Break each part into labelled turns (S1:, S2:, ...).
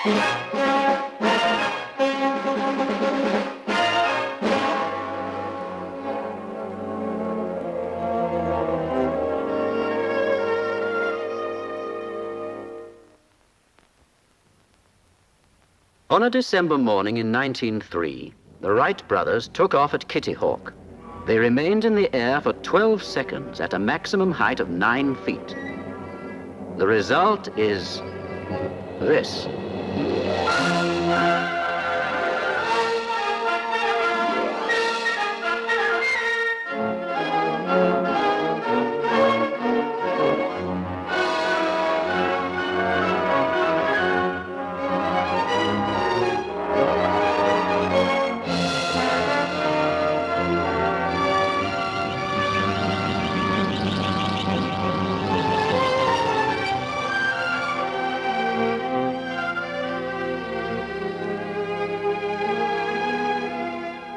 S1: On a December morning in 1903, the Wright brothers took off at Kitty Hawk. They remained in the air for 12 seconds at a maximum height of 9 feet. The result is this.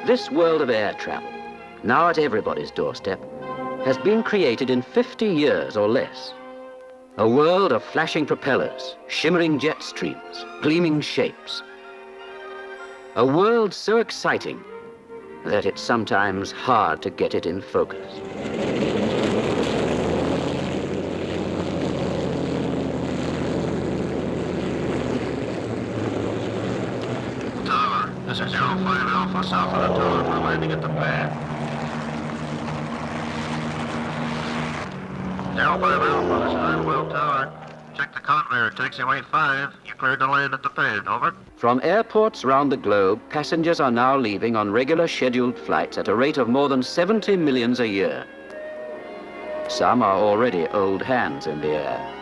S1: This world of air travel, now at everybody's doorstep, has been created in 50 years or less. A world of flashing propellers, shimmering jet streams, gleaming shapes. A world so exciting that it's sometimes hard to get it in focus.
S2: This is 05 Alpha south of the tower for landing at the pad. 05 Alpha, this is Idlewild Tower. Check the conveyor, taxiway 5. You cleared to land at the pad, over.
S1: From airports round the globe, passengers are now leaving on regular scheduled flights at a rate of more than 70 million a year. Some are already old hands in the air.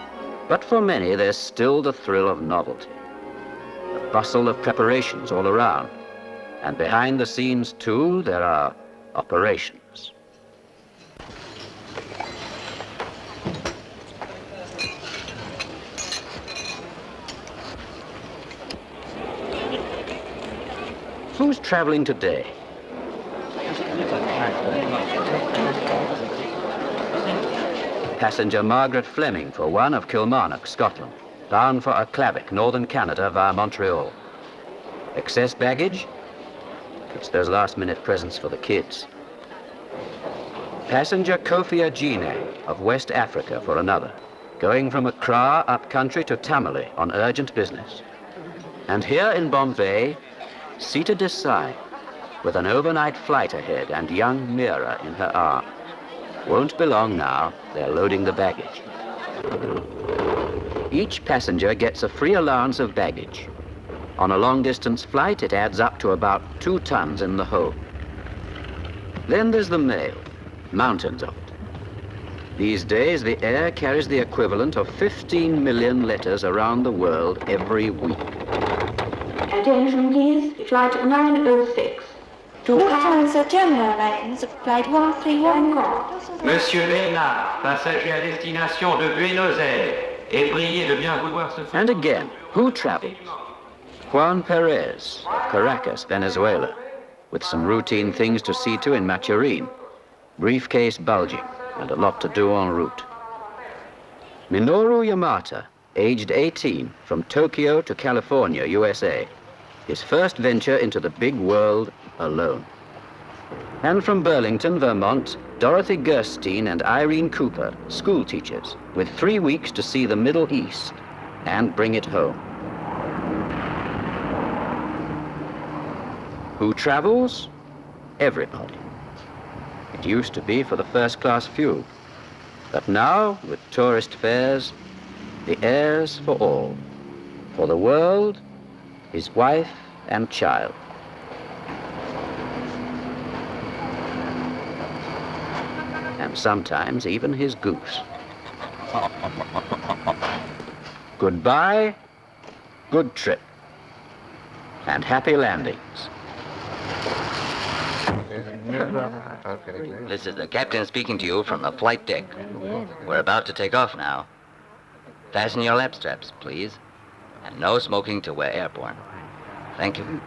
S1: But for many, there's still the thrill of novelty. The bustle of preparations all around. And behind the scenes, too, there are operations. Who's traveling today? Passenger Margaret Fleming, for one, of Kilmarnock, Scotland, bound for Aklavik, northern Canada, via Montreal. Excess baggage? It's those last-minute presents for the kids. Passenger Kofi Ajine, of West Africa, for another, going from Accra up country to Tamale on urgent business. And here in Bombay, Sita Desai, with an overnight flight ahead and young Meera in her arm. Won't be long now, they're loading the baggage. Each passenger gets a free allowance of baggage. On a long-distance flight, it adds up to about 2 tons in the hold. Then there's the mail, mountains of it. These days, the air carries the equivalent of 15 million letters around the world every week.
S3: Attention please, flight 906. To Lufthansa General Airlines, flight 131 call.
S4: Monsieur Bernard, passager à destination de Buenos Aires, et priez de bien vouloir se...
S1: And again, who travels? Juan Perez, Caracas, Venezuela, with some routine things to see to in Maturin, briefcase bulging, and a lot to do en route. Minoru Yamata, aged 18, from Tokyo to California, USA, his first venture into the big world alone. And from Burlington, Vermont, Dorothy Gerstein and Irene Cooper, school teachers, with 3 weeks to see the Middle East and bring it home. Who travels? Everybody. It used to be for the first-class few. But now, with tourist fares, the air's for all. For the world, his wife and child. And sometimes even his goose. Goodbye, good trip, and happy landings.
S5: This is the captain speaking to you from the flight deck. We're about to take off now. Fasten your lap straps, please. And no smoking till we're airborne. Thank you.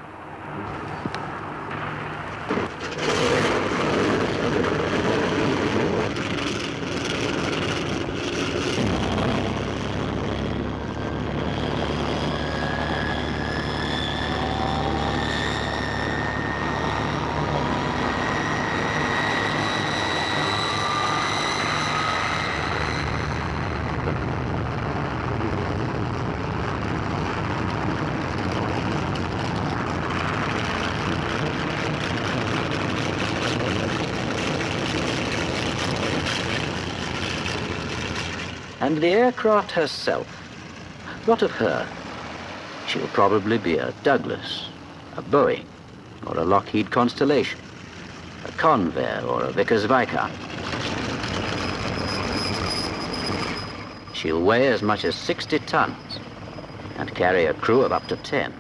S1: And the aircraft herself, what of her? She'll probably be a Douglas, a Boeing, or a Lockheed Constellation, a Convair or a Vickers Viscount. She'll weigh as much as 60 tons and carry a crew of up to 10.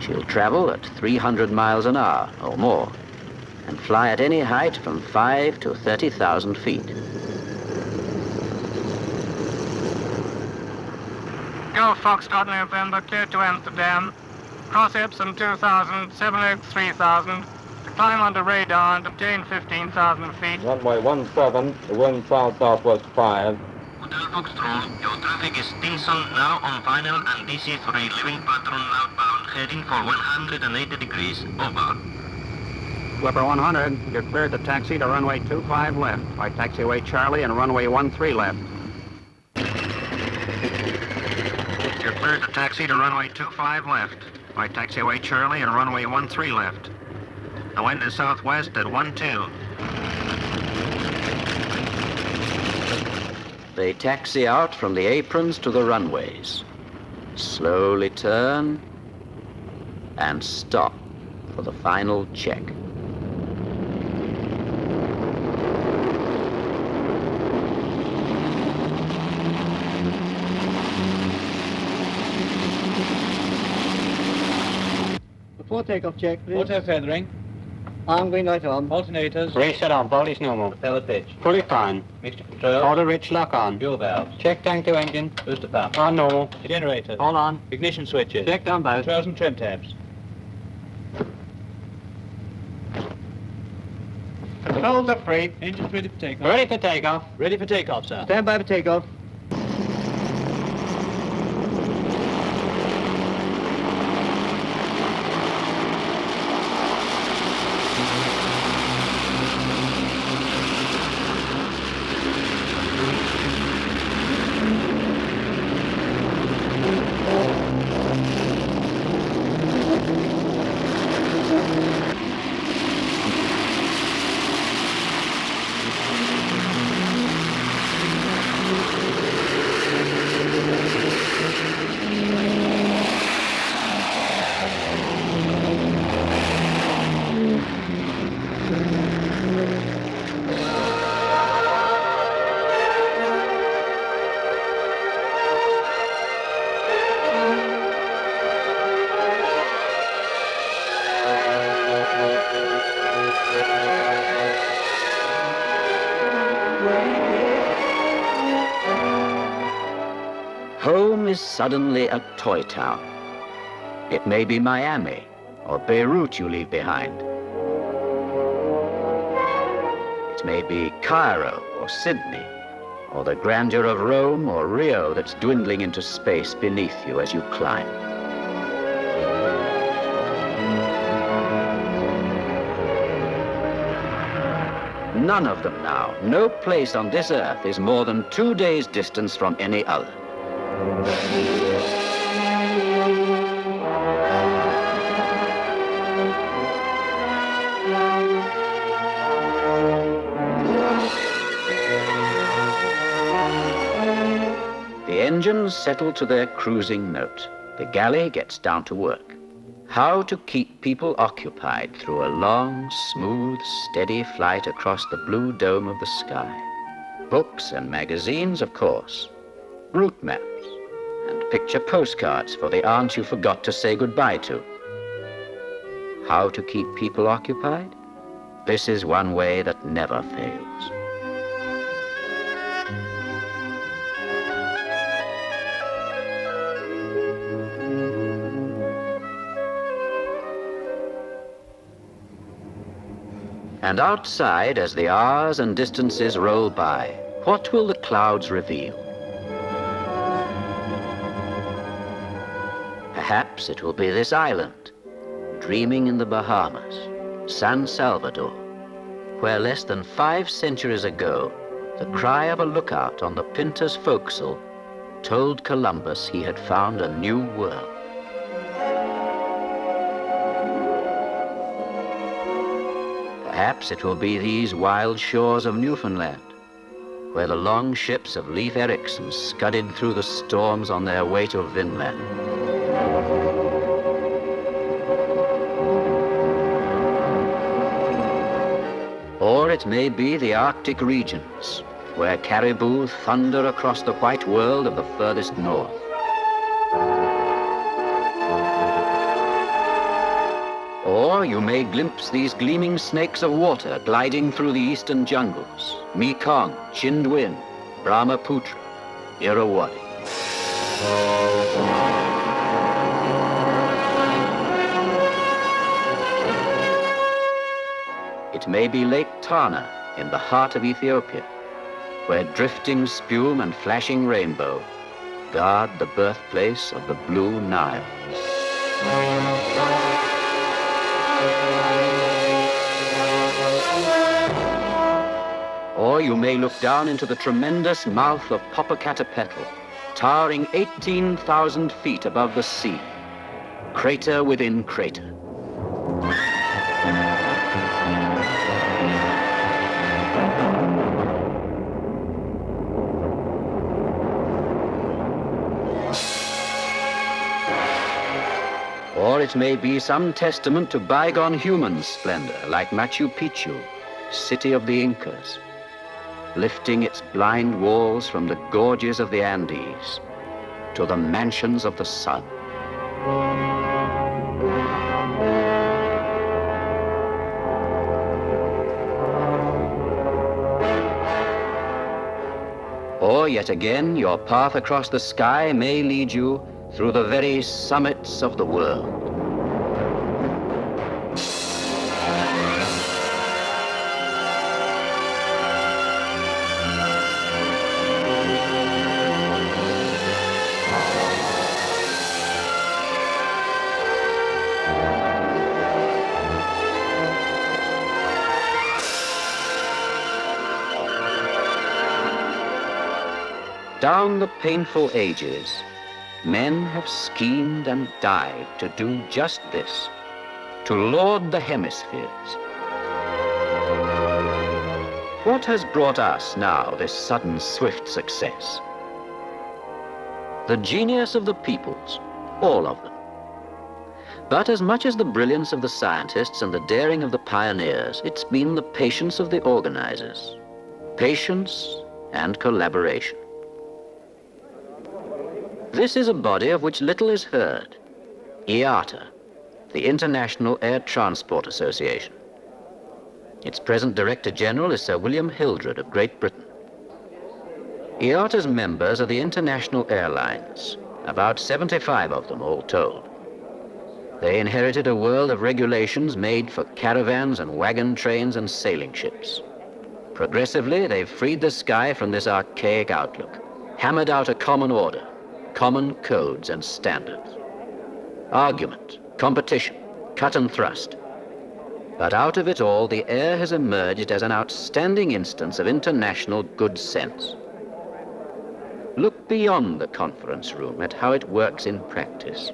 S1: She'll travel at 300 miles an hour or more and fly at any height from 5 to 30,000 feet.
S6: Go Foxtrot November, clear to Amsterdam. Cross Epsom 2000, 7 3000. To climb under radar and obtain 15,000 feet.
S7: Runway 17, the wind south-southwest 5.
S2: Hotel Foxtrot, your traffic is Stinson now on final and DC-3 living pattern outbound heading for 180 degrees, over.
S6: Weber 100, you're cleared to taxi to runway 25 left. By taxiway Charlie and runway 13 left. You're cleared to taxi to runway 25 left. By taxiway Charlie and runway 13 left. The wind is southwest at 12.
S1: They taxi out from the aprons to the runways, slowly turn and stop for the final check.
S8: Before takeoff check, please.
S7: Auto feathering.
S8: Arm green light on.
S7: Alternators.
S8: Race set on, bodies normal.
S7: Propeller pitch.
S8: Fully fine.
S7: Mixture control.
S8: Order rich lock on.
S7: Fuel valves.
S8: Check tank to engine.
S7: Booster pump.
S8: On normal.
S7: Generator.
S8: All on.
S7: Ignition switches.
S8: Check down both.
S7: Controls and trim tabs.
S8: Controls up free.
S7: Engines ready for takeoff.
S8: Ready for takeoff.
S7: Ready for takeoff, sir.
S8: Stand by for takeoff.
S1: Home is suddenly a toy town. It may be Miami or Beirut you leave behind. It may be Cairo or Sydney, or the grandeur of Rome or Rio that's dwindling into space beneath you as you climb. None of them now, no place on this earth is more than 2 days' distance from any other. The engines settle to their cruising note. The galley gets down to work. How to keep people occupied through a long, smooth, steady flight across the blue dome of the sky. Books and magazines, of course. Route maps and picture postcards for the aunt you forgot to say goodbye to. How to keep people occupied? This is one way that never fails. And outside, as the hours and distances roll by, what will the clouds reveal? Perhaps it will be this island, dreaming in the Bahamas, San Salvador, where less than 5 centuries ago, the cry of a lookout on the Pinta's forecastle told Columbus he had found a new world. Perhaps it will be these wild shores of Newfoundland, where the long ships of Leif Erikson scudded through the storms on their way to Vinland. Or it may be the Arctic regions, where caribou thunder across the white world of the furthest north. Or you may glimpse these gleaming snakes of water gliding through the eastern jungles, Mekong, Chindwin, Brahmaputra, Irrawaddy. It may be Lake Tana in the heart of Ethiopia, where drifting spume and flashing rainbow guard the birthplace of the Blue Nile. Or you may look down into the tremendous mouth of Popocatépetl, towering 18,000 feet above the sea, crater within crater. Or it may be some testament to bygone human splendor, like Machu Picchu, city of the Incas, lifting its blind walls from the gorges of the Andes to the mansions of the sun. Or yet again, your path across the sky may lead you through the very summits of the world. Down the painful ages, men have schemed and died to do just this, to lord the hemispheres. What has brought us now this sudden swift success? The genius of the peoples, all of them. But as much as the brilliance of the scientists and the daring of the pioneers, it's been the patience of the organizers. Patience and collaboration. This is a body of which little is heard, IATA, the International Air Transport Association. Its present Director General is Sir William Hildred of Great Britain. IATA's members are the international airlines, about 75 of them all told. They inherited a world of regulations made for caravans and wagon trains and sailing ships. Progressively, they've freed the sky from this archaic outlook, hammered out a common order, common codes and standards. Argument, competition, cut and thrust. But out of it all, the air has emerged as an outstanding instance of international good sense. Look beyond the conference room at how it works in practice.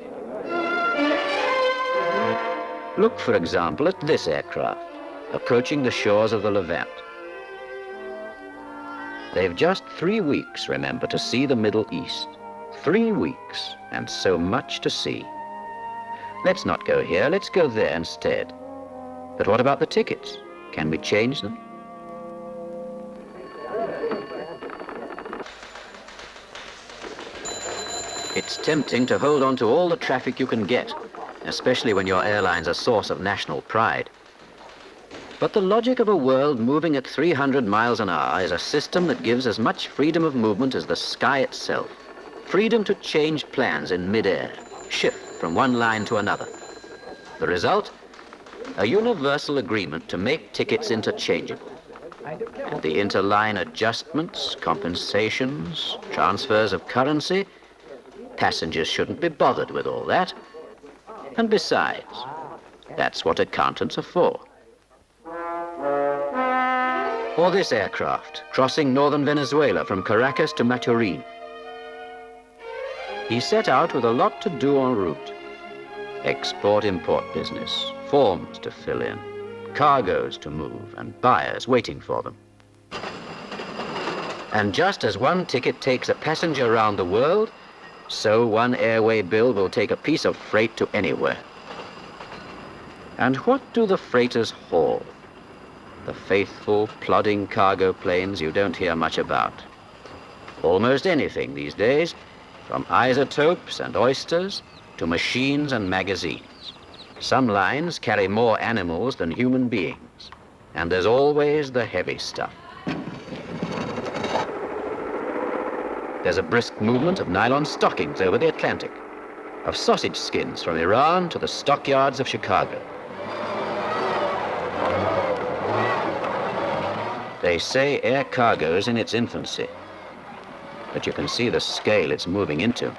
S1: Look, for example, at this aircraft, approaching the shores of the Levant. They've just 3 weeks, remember, to see the Middle East. 3 weeks, and so much to see. Let's not go here, let's go there instead. But what about the tickets? Can we change them? It's tempting to hold on to all the traffic you can get, especially when your airline's a source of national pride. But the logic of a world moving at 300 miles an hour is a system that gives as much freedom of movement as the sky itself. Freedom to change plans in mid-air, shift from one line to another. The result? A universal agreement to make tickets interchangeable. And the interline adjustments, compensations, transfers of currency, passengers shouldn't be bothered with all that. And besides, that's what accountants are for. Or this aircraft, crossing northern Venezuela from Caracas to Maturin. He set out with a lot to do en route. Export-import business, forms to fill in, cargoes to move, and buyers waiting for them. And just as one ticket takes a passenger around the world, so one airway bill will take a piece of freight to anywhere. And what do the freighters haul? The faithful, plodding cargo planes you don't hear much about. Almost anything these days, from isotopes and oysters to machines and magazines. Some lines carry more animals than human beings, and there's always the heavy stuff. There's a brisk movement of nylon stockings over the Atlantic, of sausage skins from Iran to the stockyards of Chicago. They say air cargo's in its infancy, but you can see the scale it's moving into.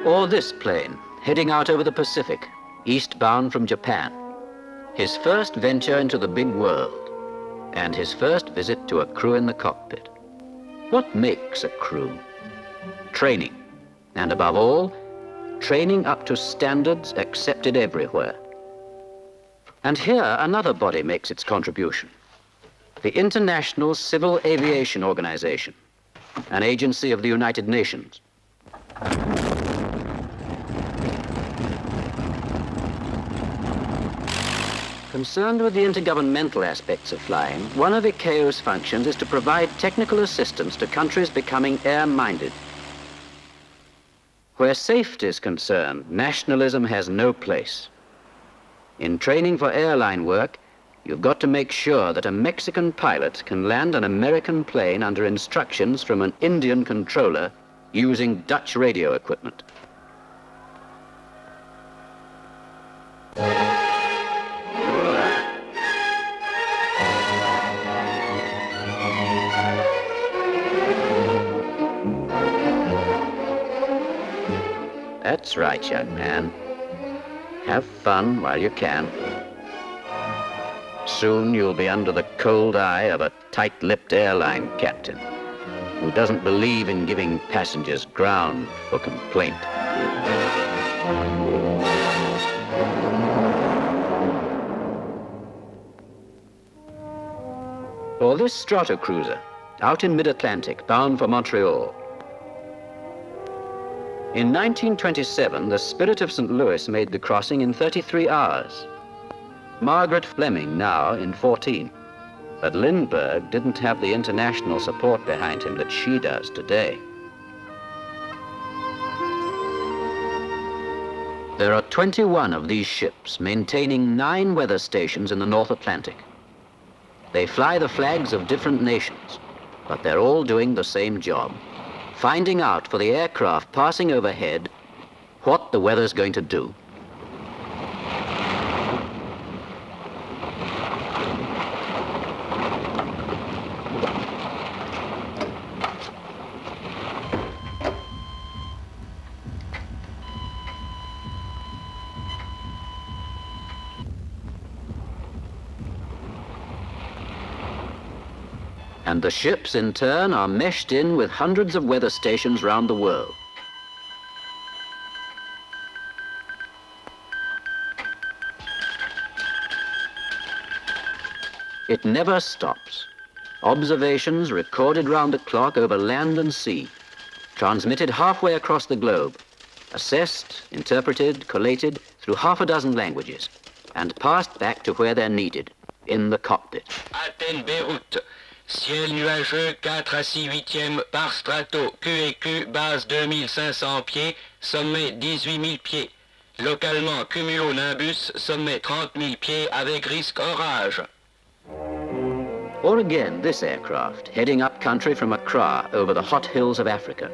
S1: Or this plane, heading out over the Pacific, eastbound from Japan. His first venture into the big world, and his first visit to a crew in the cockpit. What makes a crew? Training, and above all, training up to standards accepted everywhere. And here another body makes its contribution. The International Civil Aviation Organization, an agency of the United Nations. Concerned with the intergovernmental aspects of flying, one of ICAO's functions is to provide technical assistance to countries becoming air-minded. Where safety is concerned, nationalism has no place. In training for airline work, you've got to make sure that a Mexican pilot can land an American plane under instructions from an Indian controller using Dutch radio equipment. That's right, young man. Have fun while you can. Soon you'll be under the cold eye of a tight-lipped airline captain who doesn't believe in giving passengers ground for complaint. Or this stratocruiser, out in mid-Atlantic, bound for Montreal. In 1927, the Spirit of St. Louis made the crossing in 33 hours. Margaret Fleming now in 14. But Lindbergh didn't have the international support behind him that she does today. There are 21 of these ships maintaining 9 weather stations in the North Atlantic. They fly the flags of different nations, but they're all doing the same job. Finding out for the aircraft passing overhead what the weather's going to do. And the ships, in turn, are meshed in with hundreds of weather stations round the world. It never stops. Observations recorded round the clock over land and sea, transmitted halfway across the globe, assessed, interpreted, collated through half a dozen languages, and passed back to where they're needed, in the cockpit.
S2: Athènes, Beyrouth. Ciel nuageux 4 à 6 huitièmes par strato. QEQ, base 2500 pieds, sommet 18 000 pieds. Localement, cumulonimbus, sommet 30 000 pieds avec risque orage.
S1: Or again, this aircraft, heading up country from Accra over the hot hills of Africa.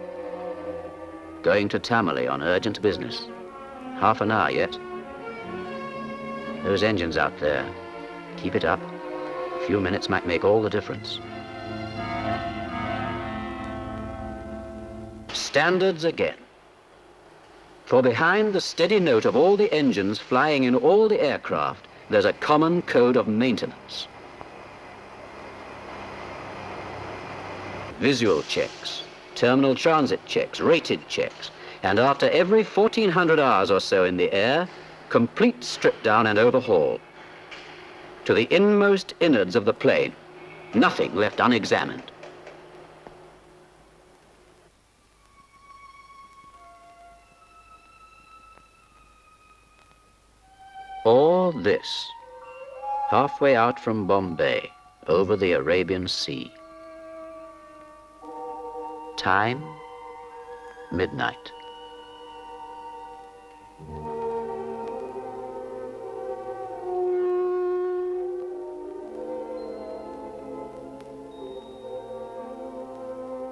S1: Going to Tamale on urgent business. Half an hour yet. Those engines out there, keep it up. A few minutes might make all the difference. Standards again. For behind the steady note of all the engines flying in all the aircraft, there's a common code of maintenance. Visual checks, terminal transit checks, rated checks, and after every 1,400 hours or so in the air, complete strip down and overhaul. to the inmost innards of the plane, nothing left unexamined. All this, halfway out from Bombay, over the Arabian Sea. Time, midnight.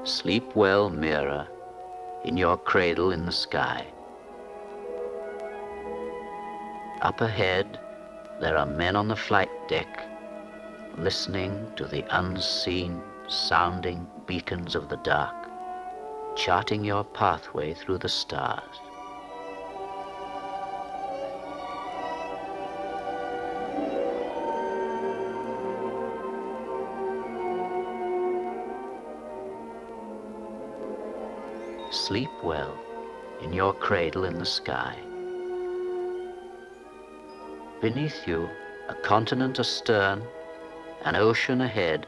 S1: Sleep well, mirror, in your cradle in the sky. Up ahead, there are men on the flight deck, listening to the unseen, sounding beacons of the dark, charting your pathway through the stars. Sleep well in your cradle in the sky. Beneath you, a continent astern, an ocean ahead,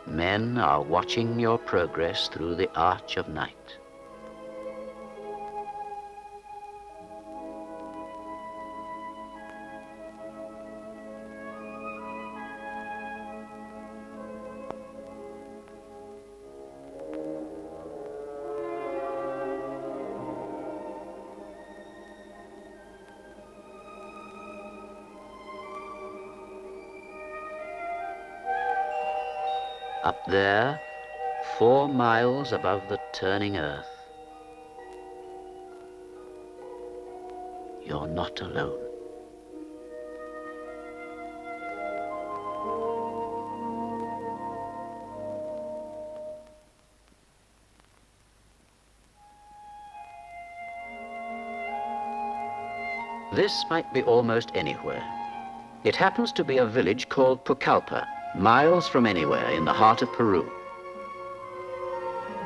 S1: men are watching your progress through the arch of night. Up there, 4 miles above the turning earth, you're not alone. This might be almost anywhere. It happens to be a village called Pucallpa, miles from anywhere in the heart of Peru.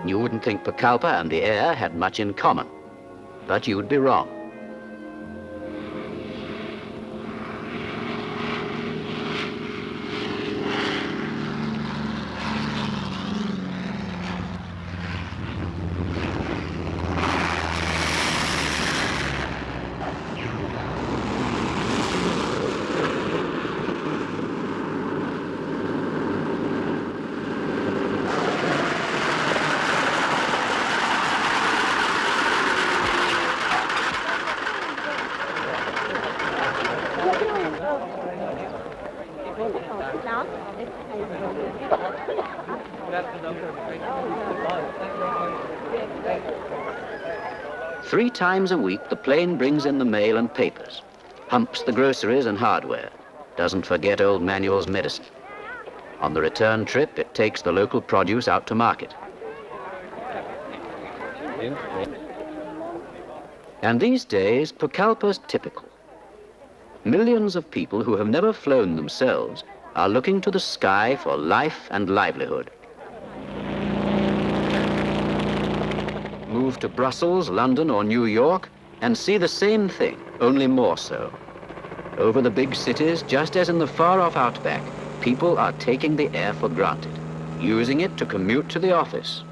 S1: You wouldn't think Pucallpa and the air had much in common, but you'd be wrong. Three times a week, the plane brings in the mail and papers, pumps the groceries and hardware, doesn't forget old Manuel's medicine. On the return trip, it takes the local produce out to market. And these days, Pucallpa's typical. Millions of people who have never flown themselves are looking to the sky for life and livelihood. Move to Brussels, London, or New York and see the same thing, only more so. Over the big cities, just as in the far-off outback, people are taking the air for granted, using it to commute to the office,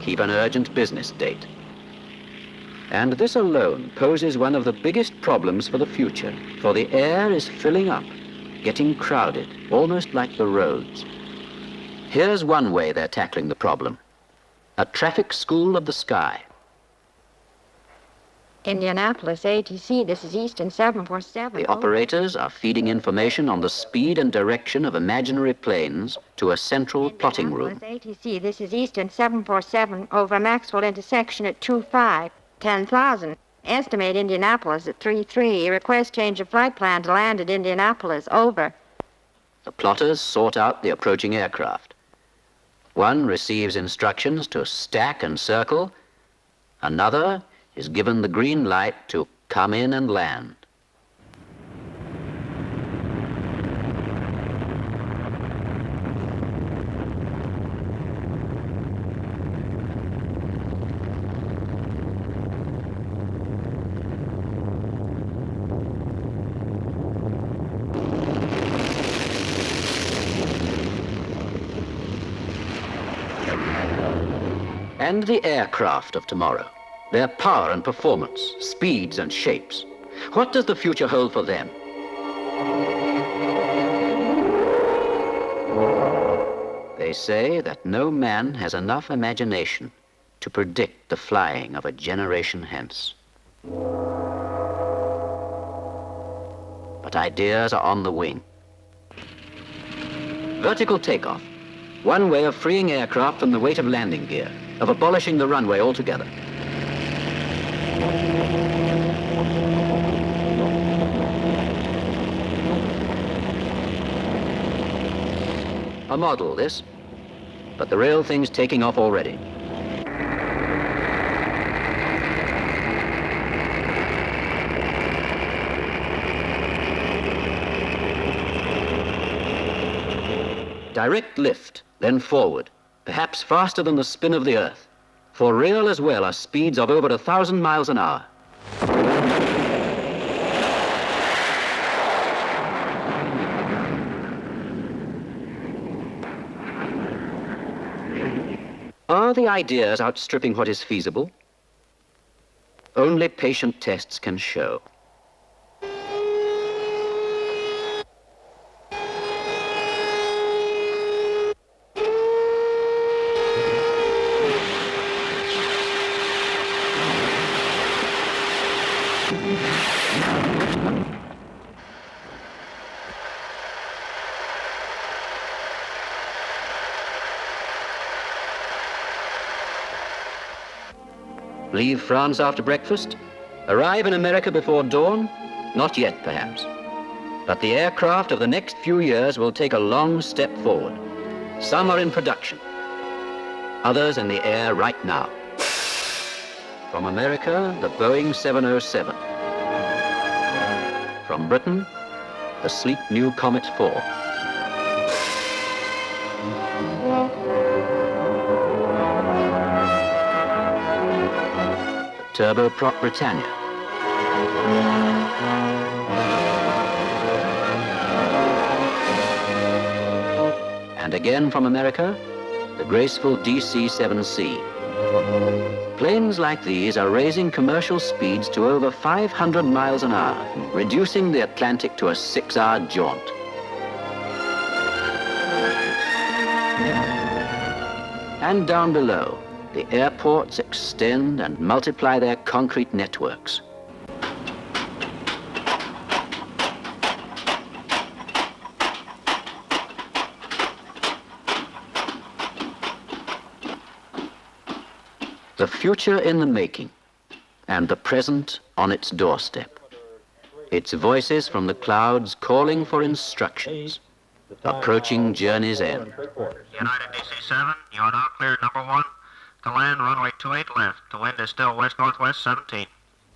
S1: keep an urgent business date. And this alone poses one of the biggest problems for the future, for the air is filling up, getting crowded, almost like the roads. Here's one way they're tackling the problem: a traffic school of the sky.
S9: Indianapolis, ATC, this is Eastern 747.
S1: The operators are feeding information on the speed and direction of imaginary planes to a central plotting room.
S9: ATC, this is Eastern 747 over Maxwell intersection at 25, 10,000. Estimate Indianapolis at 33. Request change of flight plan to land at Indianapolis. Over.
S1: The plotters sort out the approaching aircraft. One receives instructions to stack and circle. Another is given the green light to come in and land. And the aircraft of tomorrow, their power and performance, speeds and shapes. What does the future hold for them? They say that no man has enough imagination to predict the flying of a generation hence. But ideas are on the wing. Vertical takeoff, one way of freeing aircraft from the weight of landing gear, of abolishing the runway altogether. A model, this, but the real thing's taking off already. Direct lift, then forward, perhaps faster than the spin of the Earth. For real as well are speeds of over 1,000 miles an hour. Are the ideas outstripping what is feasible? Only patient tests can show. Leave France after breakfast? Arrive in America before dawn? Not yet, perhaps. But the aircraft of the next few years will take a long step forward. Some are in production, others in the air right now. From America, the Boeing 707. From Britain, the sleek new Comet 4. Turboprop Britannia. And again from America, the graceful DC-7C. Planes like these are raising commercial speeds to over 500 miles an hour, reducing the Atlantic to a 6-hour jaunt. And down below, the airports extend and multiply their concrete networks. The future in the making, and the present on its doorstep. Its voices from the clouds calling for instructions, approaching journey's end.
S6: United DC-7, you are now cleared number 1. To land, runway 28 left. The wind is still west-northwest 17.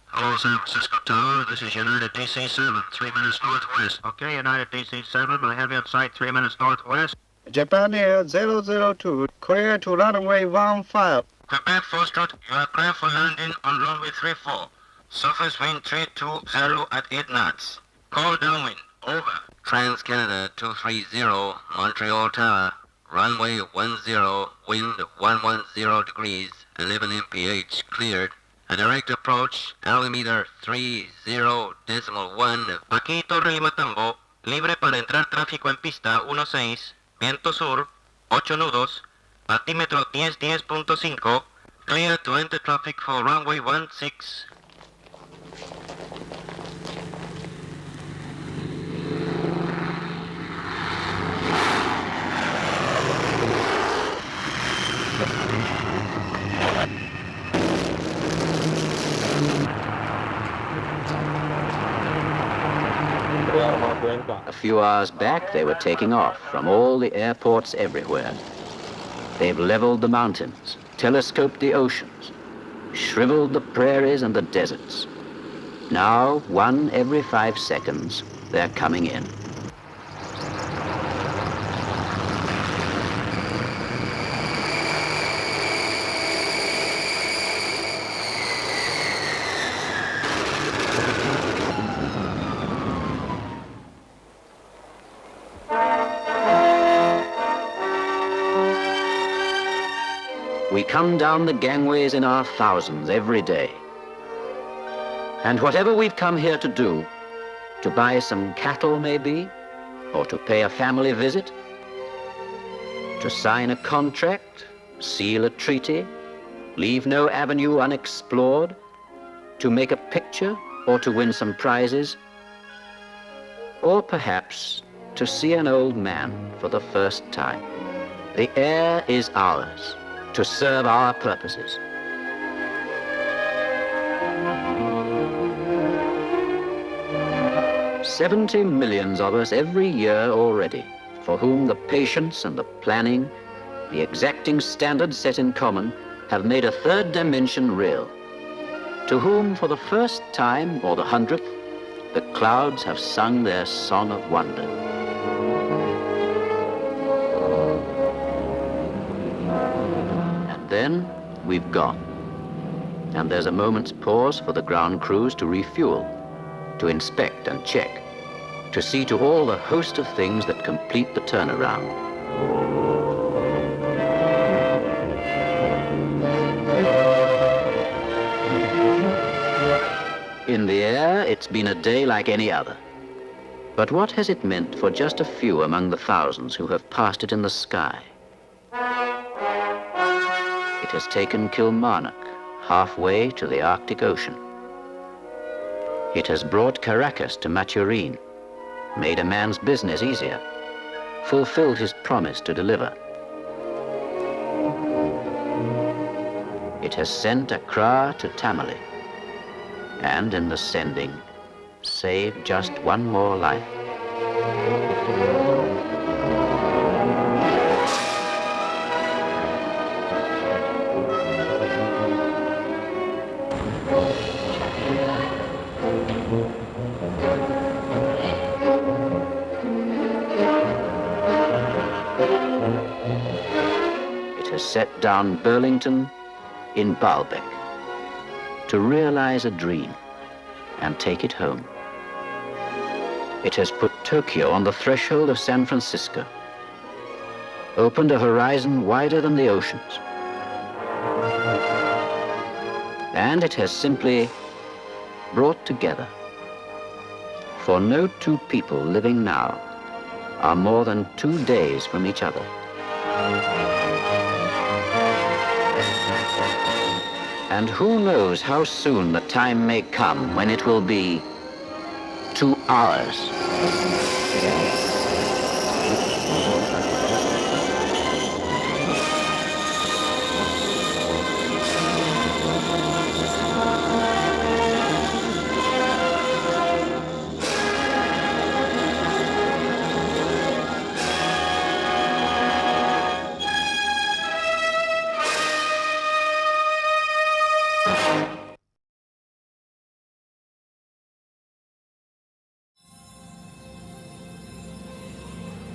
S2: Hello, San Francisco Tower. This is United DC-7, 3 minutes northwest.
S6: Okay, United DC-7, I have you on site 3 minutes northwest.
S8: Japan Air 002, clear to runway 15.
S6: Quebec Foxtrot, you are clear for landing on runway 34. Surface wind 320 at 8 knots. Call downwind, over.
S5: Trans-Canada 230, Montreal Tower. Runway 10, wind 110 degrees, 11 mph, cleared. A direct approach, altimeter 30.1.
S6: Aquí Torre Lima Tambo, libre para entrar tráfico en pista 16, viento sur, 8 nudos, altímetro 10.5, clear to enter traffic for runway 16.
S1: A few hours back, they were taking off from all the airports everywhere. They've leveled the mountains, telescoped the oceans, shriveled the prairies and the deserts. Now, one every 5 seconds, they're coming in. We come down the gangways in our thousands every day. And whatever we've come here to do, to buy some cattle maybe, or to pay a family visit, to sign a contract, seal a treaty, leave no avenue unexplored, to make a picture or to win some prizes, or perhaps to see an old man for the first time. The air is ours, to serve our purposes. $70 million of us every year already, for whom the patience and the planning, the exacting standards set in common, have made a third dimension real. To whom, for the first time or the 100th, the clouds have sung their song of wonder. And then we've gone. And there's a moment's pause for the ground crews to refuel, to inspect and check, to see to all the host of things that complete the turnaround. In the air, it's been a day like any other. But what has it meant for just a few among the thousands who have passed it in the sky? It has taken Kilmarnock halfway to the Arctic Ocean. It has brought Caracas to Maturin, made a man's business easier, fulfilled his promise to deliver. It has sent Accra to Tamale, and in the sending, saved just one more life. It has set down Burlington in Baalbek to realize a dream and take it home. It has put Tokyo on the threshold of San Francisco, opened a horizon wider than the oceans. And it has simply brought together. For no two people living now are more than 2 days from each other. And who knows how soon the time may come when it will be 2 hours.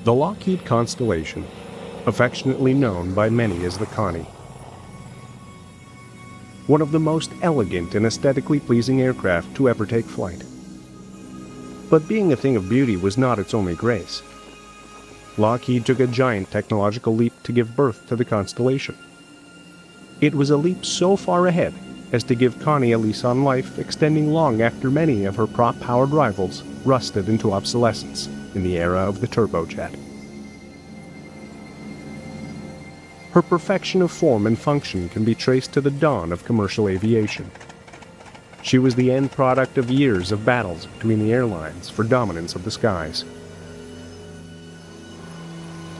S10: The Lockheed Constellation, affectionately known by many as the Connie. One of the most elegant and aesthetically pleasing aircraft to ever take flight. But being a thing of beauty was not its only grace. Lockheed took a giant technological leap to give birth to the Constellation. It was a leap so far ahead as to give Connie a lease on life extending long after many of her prop-powered rivals rusted into obsolescence in the era of the turbojet. Her perfection of form and function can be traced to the dawn of commercial aviation. She was the end product of years of battles between the airlines for dominance of the skies.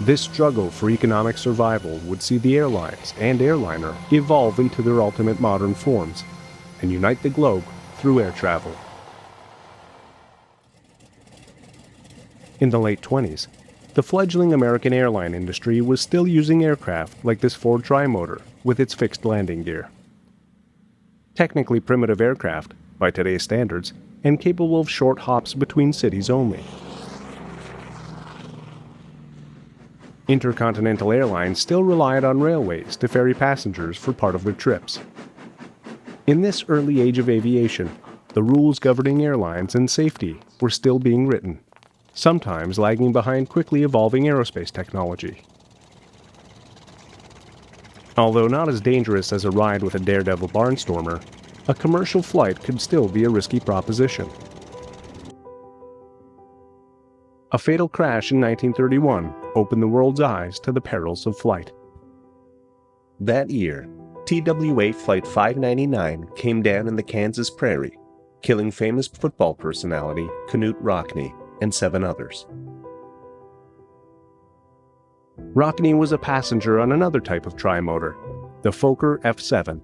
S10: This struggle for economic survival would see the airlines and airliner evolve into their ultimate modern forms and unite the globe through air travel. In the late 20s, the fledgling American airline industry was still using aircraft like this Ford trimotor with its fixed landing gear. Technically primitive aircraft, by today's standards, and capable of short hops between cities only. Intercontinental airlines still relied on railways to ferry passengers for part of their trips. In this early age of aviation, the rules governing airlines and safety were still being written, sometimes lagging behind quickly evolving aerospace technology. Although not as dangerous as a ride with a daredevil barnstormer, a commercial flight could still be a risky proposition. A fatal crash in 1931 opened the world's eyes to the perils of flight. That year, TWA Flight 599 came down in the Kansas prairie, killing famous football personality Knute Rockne and 7 others. Rockne was a passenger on another type of trimotor, the Fokker F7.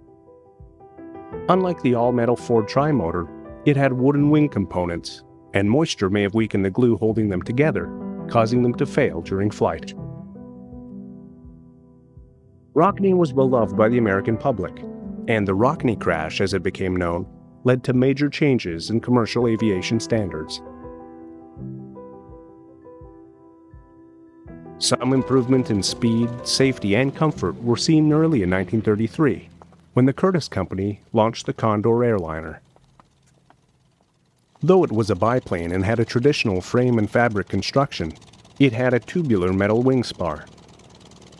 S10: Unlike the all-metal Ford trimotor, it had wooden wing components, and moisture may have weakened the glue holding them together, causing them to fail during flight. Rockne was beloved by the American public, and the Rockne crash, as it became known, led to major changes in commercial aviation standards. Some improvement in speed, safety, and comfort were seen early in 1933, when the Curtiss Company launched the Condor airliner. Though it was a biplane and had a traditional frame and fabric construction, it had a tubular metal wing spar.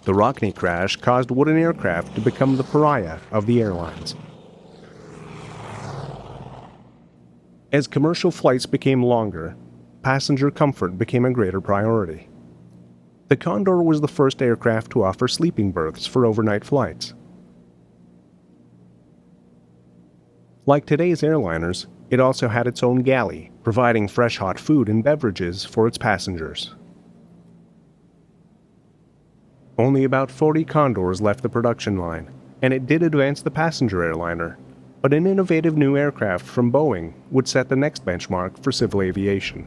S10: The Rockne crash caused wooden aircraft to become the pariah of the airlines. As commercial flights became longer, passenger comfort became a greater priority. The Condor was the first aircraft to offer sleeping berths for overnight flights. Like today's airliners, it also had its own galley, providing fresh hot food and beverages for its passengers. Only about 40 Condors left the production line, and it did advance the passenger airliner, but an innovative new aircraft from Boeing would set the next benchmark for civil aviation.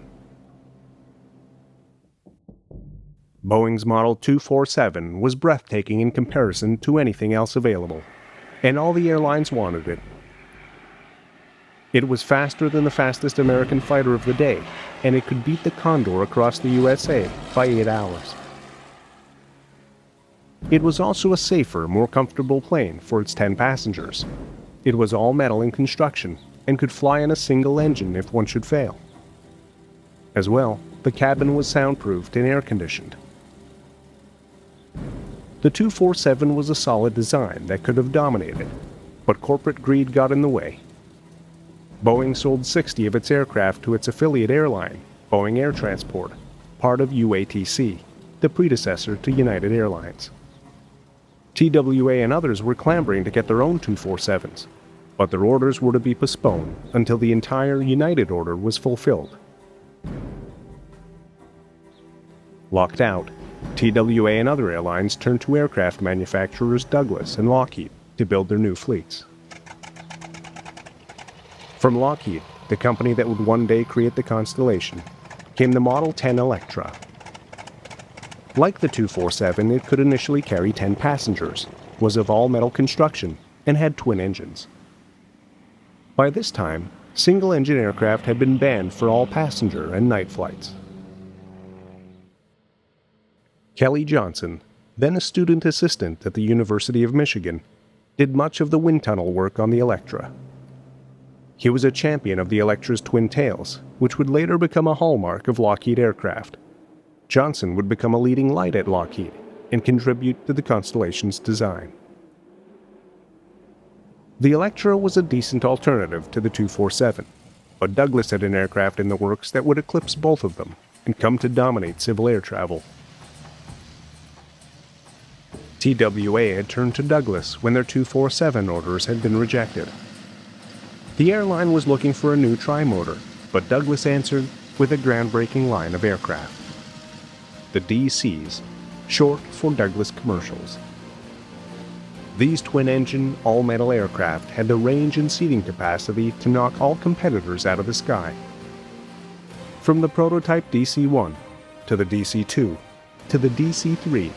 S10: Boeing's Model 247 was breathtaking in comparison to anything else available, and all the airlines wanted it. It was faster than the fastest American fighter of the day, and it could beat the Condor across the USA by 8 hours. It was also a safer, more comfortable plane for its 10 passengers. It was all metal in construction and could fly on a single engine if one should fail. As well, the cabin was soundproofed and air-conditioned. The 247 was a solid design that could have dominated, but corporate greed got in the way. Boeing sold 60 of its aircraft to its affiliate airline, Boeing Air Transport, part of UATC, the predecessor to United Airlines. TWA and others were clamoring to get their own 247s, but their orders were to be postponed until the entire United order was fulfilled. Locked out, TWA and other airlines turned to aircraft manufacturers Douglas and Lockheed to build their new fleets. From Lockheed, the company that would one day create the Constellation, came the Model 10 Electra. Like the 247, it could initially carry 10 passengers, was of all-metal construction, and had twin engines. By this time, single-engine aircraft had been banned for all passenger and night flights. Kelly Johnson, then a student assistant at the University of Michigan, did much of the wind tunnel work on the Electra. He was a champion of the Electra's twin tails, which would later become a hallmark of Lockheed aircraft. Johnson would become a leading light at Lockheed and contribute to the Constellation's design. The Electra was a decent alternative to the 247, but Douglas had an aircraft in the works that would eclipse both of them and come to dominate civil air travel. TWA had turned to Douglas when their 247 orders had been rejected. The airline was looking for a new trimotor, but Douglas answered with a groundbreaking line of aircraft. The DCs, short for Douglas Commercials. These twin-engine, all-metal aircraft had the range and seating capacity to knock all competitors out of the sky. From the prototype DC-1, to the DC-2, to the DC-3,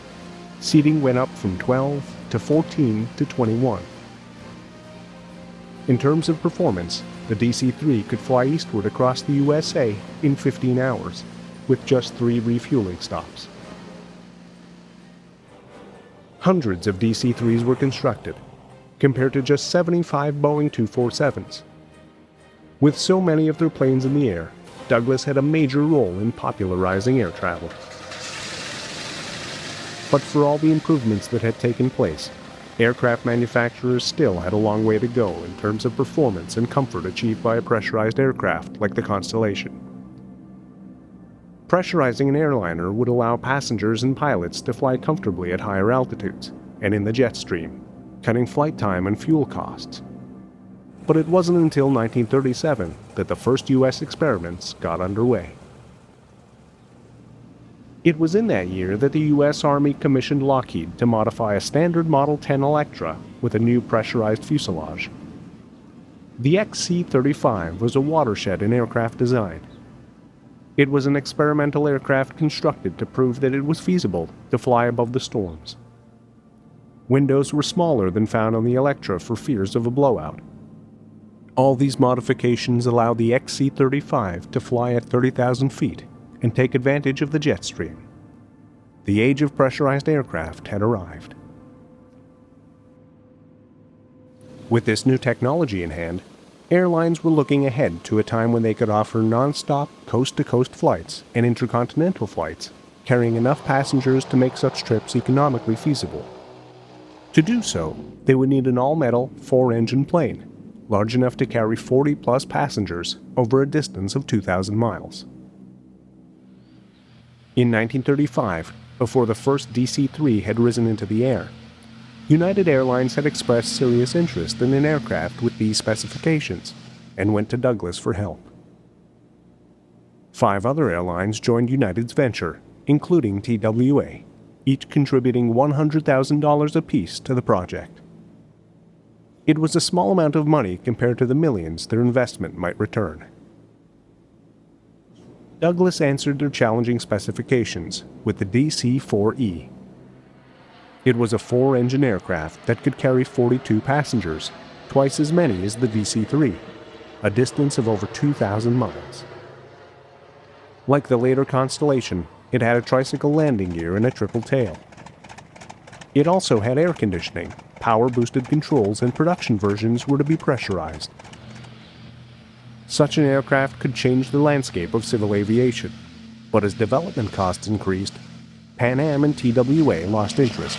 S10: seating went up from 12 to 14 to 21. In terms of performance, the DC-3 could fly eastward across the USA in 15 hours, with just 3 refueling stops. Hundreds of DC-3s were constructed, compared to just 75 Boeing 247s. With so many of their planes in the air, Douglas had a major role in popularizing air travel. But for all the improvements that had taken place, aircraft manufacturers still had a long way to go in terms of performance and comfort achieved by a pressurized aircraft like the Constellation. Pressurizing an airliner would allow passengers and pilots to fly comfortably at higher altitudes and in the jet stream, cutting flight time and fuel costs. But it wasn't until 1937 that the first U.S. experiments got underway. It was in that year that the U.S. Army commissioned Lockheed to modify a standard Model 10 Electra with a new pressurized fuselage. The XC-35 was a watershed in aircraft design. It was an experimental aircraft constructed to prove that it was feasible to fly above the storms. Windows were smaller than found on the Electra for fears of a blowout. All these modifications allowed the XC-35 to fly at 30,000 feet and take advantage of the jet stream. The age of pressurized aircraft had arrived. With this new technology in hand, airlines were looking ahead to a time when they could offer non-stop, coast-to-coast flights and intercontinental flights, carrying enough passengers to make such trips economically feasible. To do so, they would need an all-metal, 4-engine plane, large enough to carry 40-plus passengers over a distance of 2,000 miles. In 1935, before the first DC-3 had risen into the air, United Airlines had expressed serious interest in an aircraft with these specifications and went to Douglas for help. 5 other airlines joined United's venture, including TWA, each contributing $100,000 apiece to the project. It was a small amount of money compared to the millions their investment might return. Douglas answered their challenging specifications with the DC-4E. It was a 4-engine aircraft that could carry 42 passengers, twice as many as the DC-3, a distance of over 2,000 miles. Like the later Constellation, it had a tricycle landing gear and a triple tail. It also had air conditioning, power-boosted controls, and production versions were to be pressurized. Such an aircraft could change the landscape of civil aviation, but as development costs increased, Pan Am and TWA lost interest.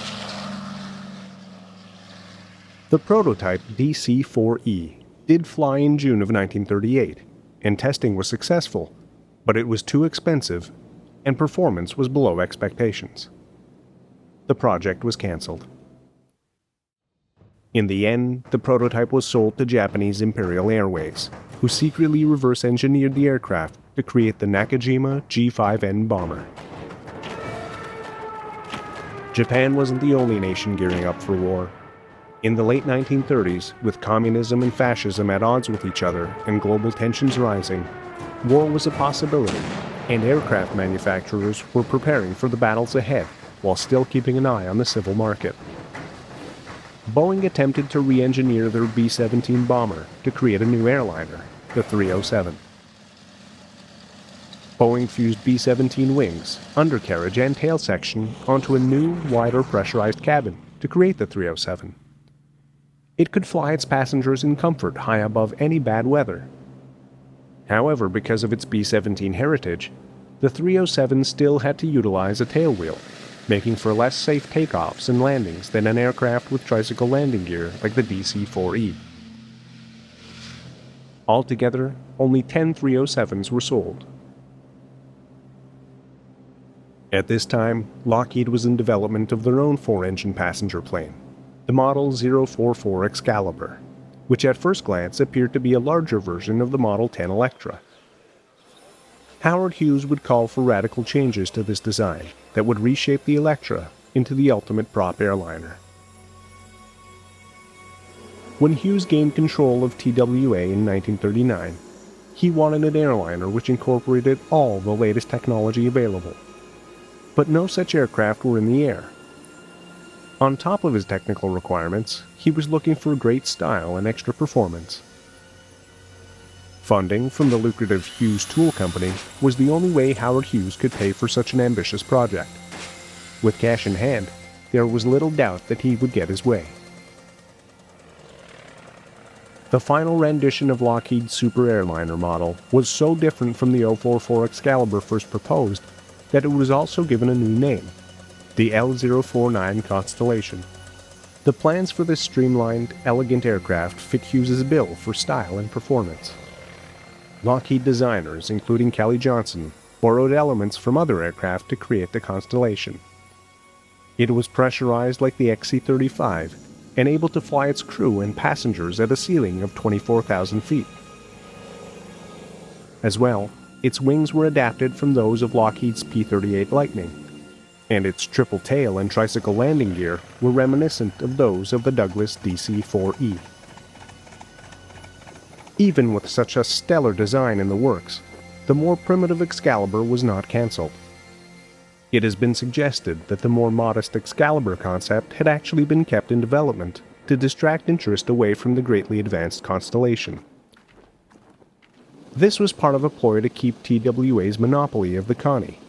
S10: The prototype DC-4E did fly in June of 1938, and testing was successful, but it was too expensive, and performance was below expectations. The project was cancelled. In the end, the prototype was sold to Japanese Imperial Airways, who secretly reverse-engineered the aircraft to create the Nakajima G5N bomber. Japan wasn't the only nation gearing up for war. In the late 1930s, with communism and fascism at odds with each other and global tensions rising, war was a possibility, and aircraft manufacturers were preparing for the battles ahead while still keeping an eye on the civil market. Boeing attempted to re-engineer their B-17 bomber to create a new airliner, the 307. Boeing fused B-17 wings, undercarriage, and tail section onto a new, wider pressurized cabin to create the 307. It could fly its passengers in comfort high above any bad weather. However, because of its B-17 heritage, the 307 still had to utilize a tailwheel, making for less safe takeoffs and landings than an aircraft with tricycle landing gear like the DC-4E. Altogether, only 10 307s were sold. At this time, Lockheed was in development of their own 4-engine passenger plane, the Model 044 Excalibur, which at first glance appeared to be a larger version of the Model 10 Electra. Howard Hughes would call for radical changes to this design that would reshape the Electra into the ultimate prop airliner. When Hughes gained control of TWA in 1939, he wanted an airliner which incorporated all the latest technology available. But no such aircraft were in the air. On top of his technical requirements, he was looking for great style and extra performance. Funding from the lucrative Hughes Tool Company was the only way Howard Hughes could pay for such an ambitious project. With cash in hand, there was little doubt that he would get his way. The final rendition of Lockheed's super airliner model was so different from the 044 Excalibur first proposed that it was also given a new name, the L049 Constellation. The plans for this streamlined, elegant aircraft fit Hughes's bill for style and performance. Lockheed designers, including Kelly Johnson, borrowed elements from other aircraft to create the Constellation. It was pressurized like the XC-35 and able to fly its crew and passengers at a ceiling of 24,000 feet. As well, its wings were adapted from those of Lockheed's P-38 Lightning, and its triple tail and tricycle landing gear were reminiscent of those of the Douglas DC-4E. Even with such a stellar design in the works, the more primitive Excalibur was not cancelled. It has been suggested that the more modest Excalibur concept had actually been kept in development to distract interest away from the greatly advanced Constellation. This was part of a ploy to keep TWA's monopoly of the Connie.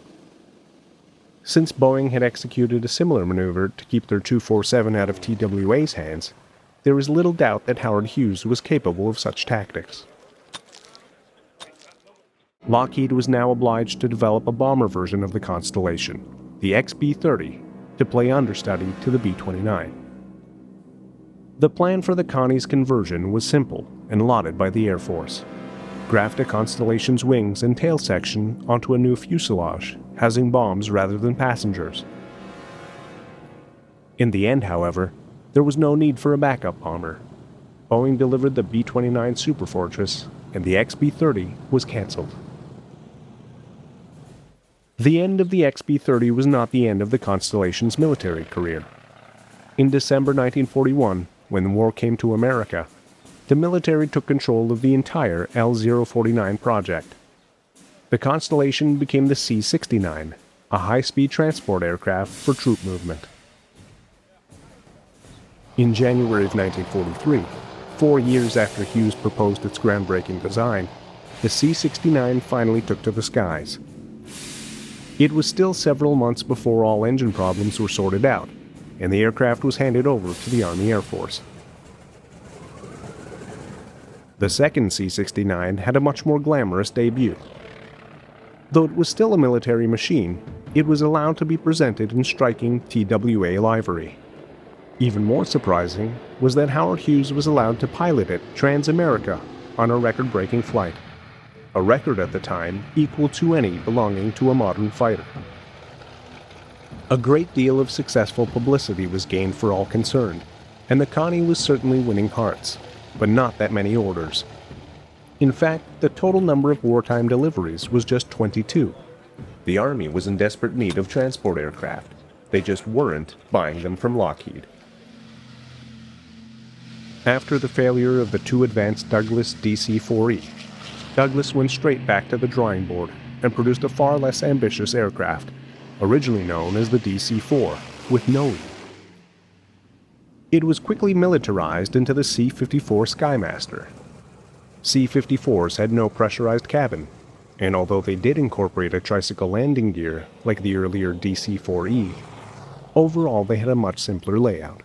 S10: Since Boeing had executed a similar maneuver to keep their 247 out of TWA's hands, there is little doubt that Howard Hughes was capable of such tactics. Lockheed was now obliged to develop a bomber version of the Constellation, the XB-30, to play understudy to the B-29. The plan for the Connie's conversion was simple and lauded by the Air Force. Graft a Constellation's wings and tail section onto a new fuselage, housing bombs rather than passengers. In the end, however, there was no need for a backup bomber. Boeing delivered the B-29 Superfortress, and the XB-30 was cancelled. The end of the XB-30 was not the end of the Constellation's military career. In December 1941, when the war came to America, the military took control of the entire L-049 project. The Constellation became the C-69, a high-speed transport aircraft for troop movement. In January of 1943, 4 years after Hughes proposed its groundbreaking design, the C-69 finally took to the skies. It was still several months before all engine problems were sorted out, and the aircraft was handed over to the Army Air Force. The second C-69 had a much more glamorous debut. Though it was still a military machine, it was allowed to be presented in striking TWA livery. Even more surprising was that Howard Hughes was allowed to pilot it trans-America on a record-breaking flight, a record at the time equal to any belonging to a modern fighter. A great deal of successful publicity was gained for all concerned, and the Connie was certainly winning hearts, but not that many orders. In fact, the total number of wartime deliveries was just 22. The Army was in desperate need of transport aircraft. They just weren't buying them from Lockheed. After the failure of the too advanced Douglas DC-4E, Douglas went straight back to the drawing board and produced a far less ambitious aircraft, originally known as the DC-4, with no E. It was quickly militarized into the C-54 Skymaster. C-54s had no pressurized cabin, and although they did incorporate a tricycle landing gear like the earlier DC-4E, overall they had a much simpler layout.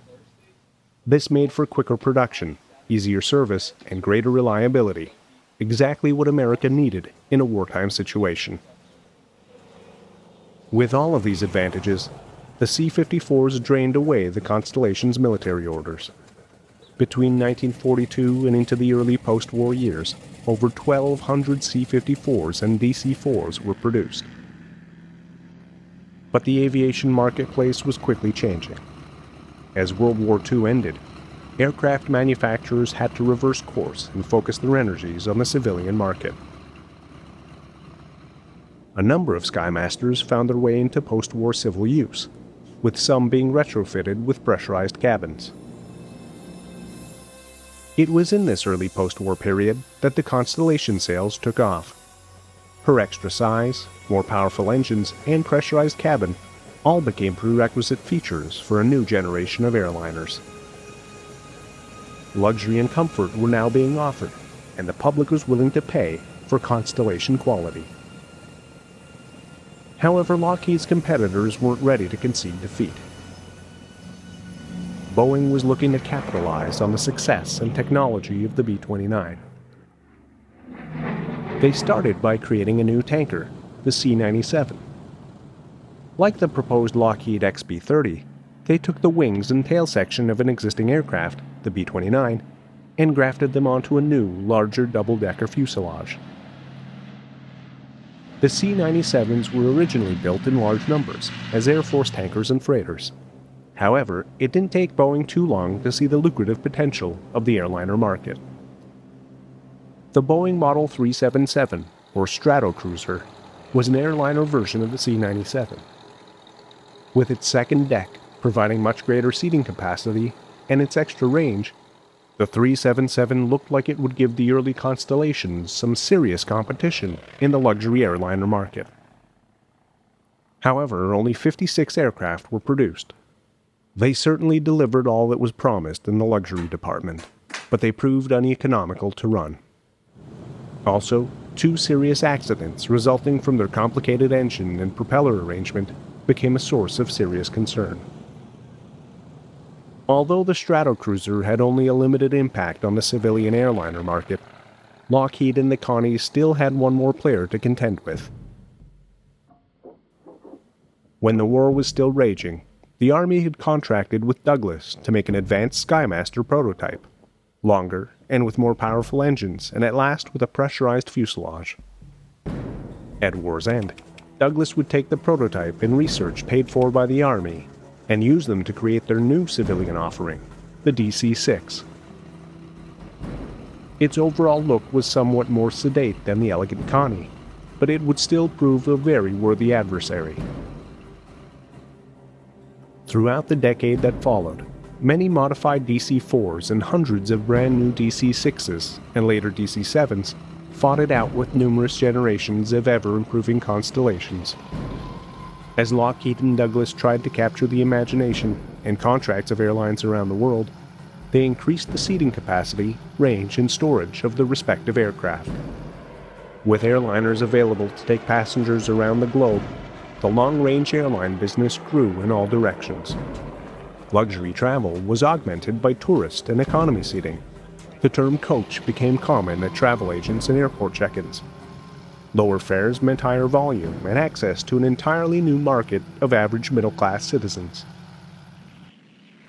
S10: This made for quicker production, easier service, and greater reliability, exactly what America needed in a wartime situation. With all of these advantages, the C-54s drained away the Constellation's military orders. Between 1942 and into the early post-war years, over 1,200 C-54s and DC-4s were produced. But the aviation marketplace was quickly changing. As World War II ended, aircraft manufacturers had to reverse course and focus their energies on the civilian market. A number of Skymasters found their way into post-war civil use, with some being retrofitted with pressurized cabins. It was in this early post-war period that the Constellation sales took off. Her extra size, more powerful engines, and pressurized cabin all became prerequisite features for a new generation of airliners. Luxury and comfort were now being offered, and the public was willing to pay for Constellation quality. However, Lockheed's competitors weren't ready to concede defeat. Boeing was looking to capitalize on the success and technology of the B-29. They started by creating a new tanker, the C-97. Like the proposed Lockheed XB-30, they took the wings and tail section of an existing aircraft, the B-29, and grafted them onto a new, larger double-decker fuselage. The C-97s were originally built in large numbers, as Air Force tankers and freighters. However, it didn't take Boeing too long to see the lucrative potential of the airliner market. The Boeing Model 377, or Stratocruiser, was an airliner version of the C-97. With its second deck providing much greater seating capacity and its extra range, the 377 looked like it would give the early Constellations some serious competition in the luxury airliner market. However, only 56 aircraft were produced. They certainly delivered all that was promised in the luxury department, but they proved uneconomical to run. Also, 2 serious accidents resulting from their complicated engine and propeller arrangement became a source of serious concern. Although the Stratocruiser had only a limited impact on the civilian airliner market, Lockheed and the Connie still had one more player to contend with. When the war was still raging, the Army had contracted with Douglas to make an advanced Skymaster prototype, longer and with more powerful engines, and at last with a pressurized fuselage. At war's end, Douglas would take the prototype and research paid for by the Army and use them to create their new civilian offering, the DC-6. Its overall look was somewhat more sedate than the elegant Connie, but it would still prove a very worthy adversary. Throughout the decade that followed, many modified DC-4s and hundreds of brand new DC-6s and later DC-7s fought it out with numerous generations of ever-improving Constellations. As Lockheed and Douglas tried to capture the imagination and contracts of airlines around the world, they increased the seating capacity, range, and storage of the respective aircraft. With airliners available to take passengers around the globe, the long-range airline business grew in all directions. Luxury travel was augmented by tourist and economy seating. The term coach became common at travel agents and airport check-ins. Lower fares meant higher volume and access to an entirely new market of average middle-class citizens.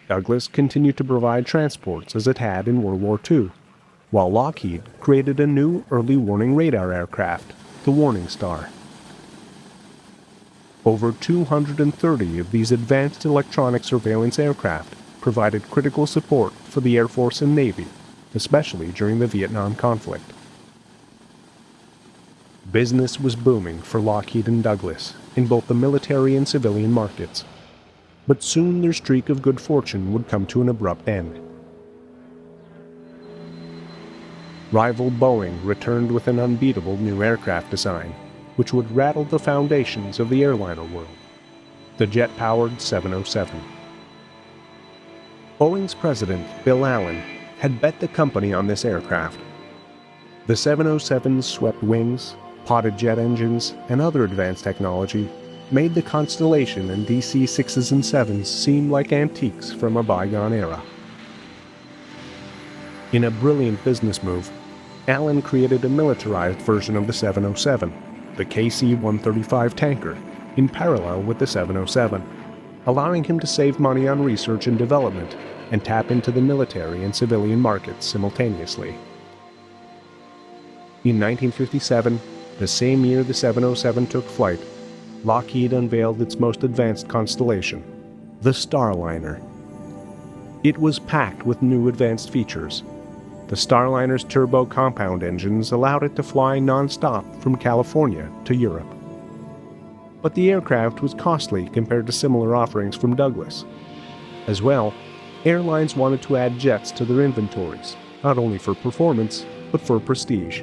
S10: Douglas continued to provide transports as it had in World War II, while Lockheed created a new early warning radar aircraft, the Warning Star. Over 230 of these advanced electronic surveillance aircraft provided critical support for the Air Force and Navy, especially during the Vietnam conflict. Business was booming for Lockheed and Douglas in both the military and civilian markets, but soon their streak of good fortune would come to an abrupt end. Rival Boeing returned with an unbeatable new aircraft design, which would rattle the foundations of the airliner world, the jet-powered 707. Boeing's president, Bill Allen, had bet the company on this aircraft. The 707's swept wings, potted jet engines, and other advanced technology made the Constellation and DC-6s and 7s seem like antiques from a bygone era. In a brilliant business move, Allen created a militarized version of the 707, the KC-135 tanker, in parallel with the 707, allowing him to save money on research and development and tap into the military and civilian markets simultaneously. In 1957, the same year the 707 took flight, Lockheed unveiled its most advanced Constellation, the Starliner. It was packed with new advanced features. The Starliner's turbo compound engines allowed it to fly non-stop from California to Europe. But the aircraft was costly compared to similar offerings from Douglas. As well, airlines wanted to add jets to their inventories, not only for performance, but for prestige.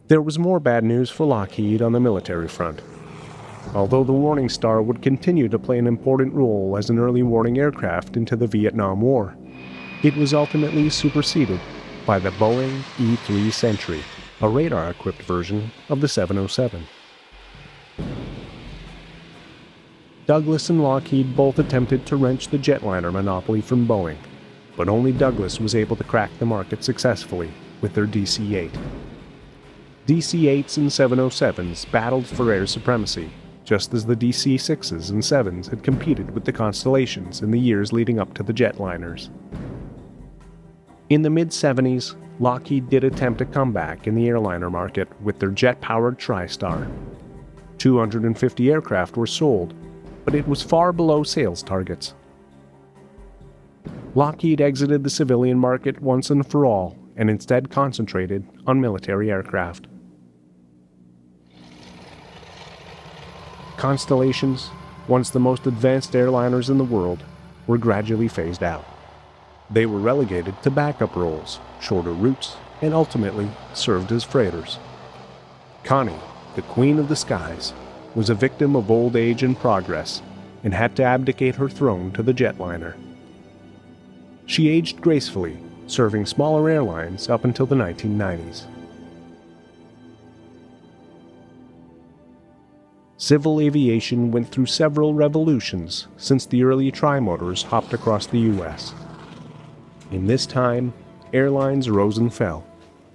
S10: There was more bad news for Lockheed on the military front. Although the Warning Star would continue to play an important role as an early warning aircraft into the Vietnam War, it was ultimately superseded by the Boeing E-3 Sentry, a radar-equipped version of the 707. Douglas and Lockheed both attempted to wrench the jetliner monopoly from Boeing, but only Douglas was able to crack the market successfully with their DC-8. DC-8s and 707s battled for air supremacy, just as the DC-6s and 7s had competed with the Constellations in the years leading up to the jetliners. In the mid-70s, Lockheed did attempt a comeback in the airliner market with their jet-powered TriStar. 250 aircraft were sold, but it was far below sales targets. Lockheed exited the civilian market once and for all and instead concentrated on military aircraft. Constellations, once the most advanced airliners in the world, were gradually phased out. They were relegated to backup roles, shorter routes, and ultimately served as freighters. Connie, the Queen of the Skies, was a victim of old age and progress and had to abdicate her throne to the jetliner. She aged gracefully, serving smaller airlines up until the 1990s. Civil aviation went through several revolutions since the early trimotors hopped across the U.S. In this time, airlines rose and fell,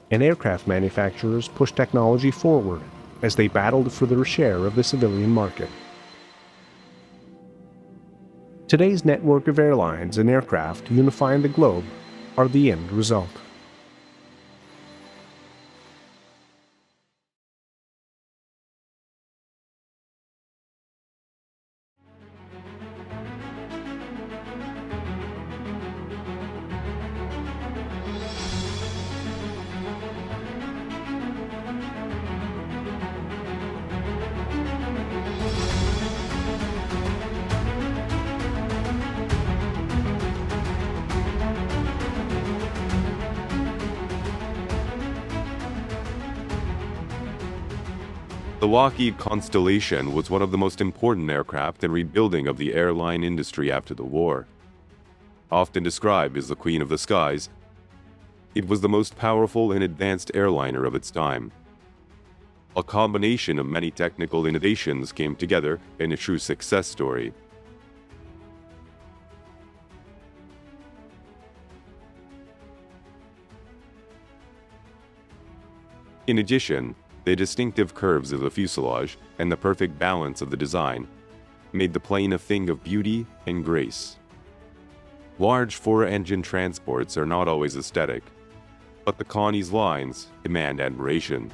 S10: and aircraft manufacturers pushed technology forward as they battled for their share of the civilian market. Today's network of airlines and aircraft unifying the globe are the end result.
S11: The Lockheed Constellation was one of the most important aircraft in rebuilding of the airline industry after the war. Often described as the Queen of the Skies, it was the most powerful and advanced airliner of its time. A combination of many technical innovations came together in a true success story. In addition, the distinctive curves of the fuselage and the perfect balance of the design made the plane a thing of beauty and grace. Large four-engine transports are not always aesthetic, but the Connie's lines demand admiration.